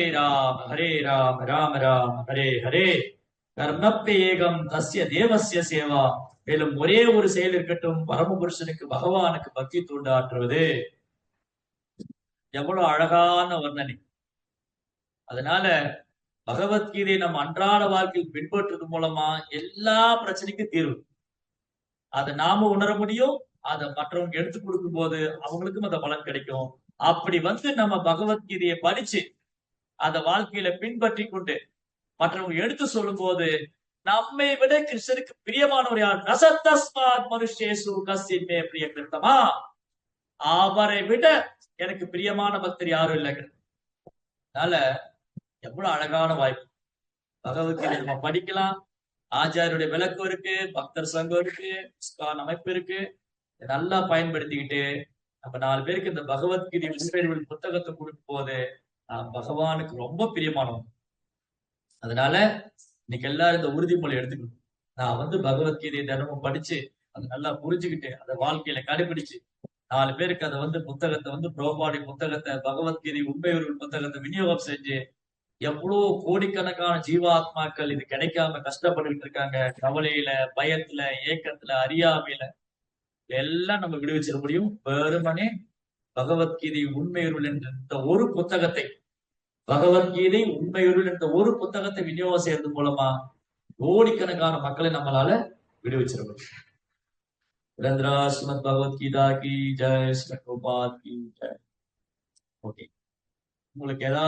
ராம் ராம ராம் ஹரே ஹரே. கர்மப்பேகம் தஸ்ய தேவஸ்ய சேவா மேலும் ஒரே ஒரு செயல் இருக்கட்டும் பரமபுருஷனுக்கு பகவானுக்கு பக்தி தூண்டாற்றுவது. எவ்வளவு அழகான வர்ணனை. அதனால பகவத்கீதையை நம் அன்றாட வாழ்க்கையில் பின்பற்றுவது மூலமா எல்லா பிரச்சனைக்கும் தீர்வு. அதை நாம உணர முடியும். அதை மற்றவங்க எடுத்து கொடுக்கும் போது அவங்களுக்கும் அந்த பலன் கிடைக்கும். அப்படி நம்ம பகவத்கீதையை படிச்சு அந்த வாழ்க்கையில பின்பற்றி கொண்டு மற்றவங்க எடுத்து சொல்லும் போது நம்மை விட கிருஷ்ணருக்கு பிரியமானவர் யார்? நசத்தஸ்மாத் மனுஷேசு கஸ்ஸின்மே பிரிய கிருத்தமா. அவரை விட எனக்கு பிரியமான பக்தர் யாரும் இல்லைங்க. அதனால எவ்வளவு அழகான வாய்ப்பு. பகவத்கீதை நம்ம படிக்கலாம். ஆச்சாரியுடைய விளக்கம் இருக்கு, பக்தர் சங்கம் இருக்கு, அமைப்பு இருக்கு. நல்லா பயன்படுத்திக்கிட்டு நம்ம 4 பேருக்கு இந்த பகவத்கீதை புத்தகத்தை கொடுக்கும் போது பகவானுக்கு ரொம்ப பிரியமானவன். அதனால இன்னைக்கு எல்லாரும் இந்த உறுதிமொழி எடுத்துக்கணும். நான் பகவத்கீதையை தினமும் படிச்சு அதை நல்லா புரிஞ்சுக்கிட்டு அதை வாழ்க்கையில கடைபிடிச்சு 4 பேருக்கு அதை புத்தகத்தை பிரபுபாடி புத்தகத்தை பகவத்கீதை உண்மை புத்தகத்தை விநியோகம் செஞ்சு எவ்வளவு கோடிக்கணக்கான ஜீவாத்மாக்கள் இது கிடைக்காம கஷ்டப்பட்டுக்கிட்டு இருக்காங்க. கவலையில, பயத்துல, ஏக்கத்துல, அறியாமையில எல்லாம் நம்ம விடுவிச்சிட முடியும். வெறுமனே பகவத்கீதை உண்மையுருள் என்ற ஒரு புத்தகத்தை, பகவத்கீதை உண்மையுருள் என்ற ஒரு புத்தகத்தை விநியோகம் செய்யறது மூலமா கோடிக்கணக்கான மக்களை நம்மளால விடுவிச்சிட முடியும். ரந்திரா ஸ்ரீமத் பகவத்கீதா கி ஜெய், ஸ்ரீ கோபால் கி ஜெய். ஓகே, உங்களுக்கு ஏதாவது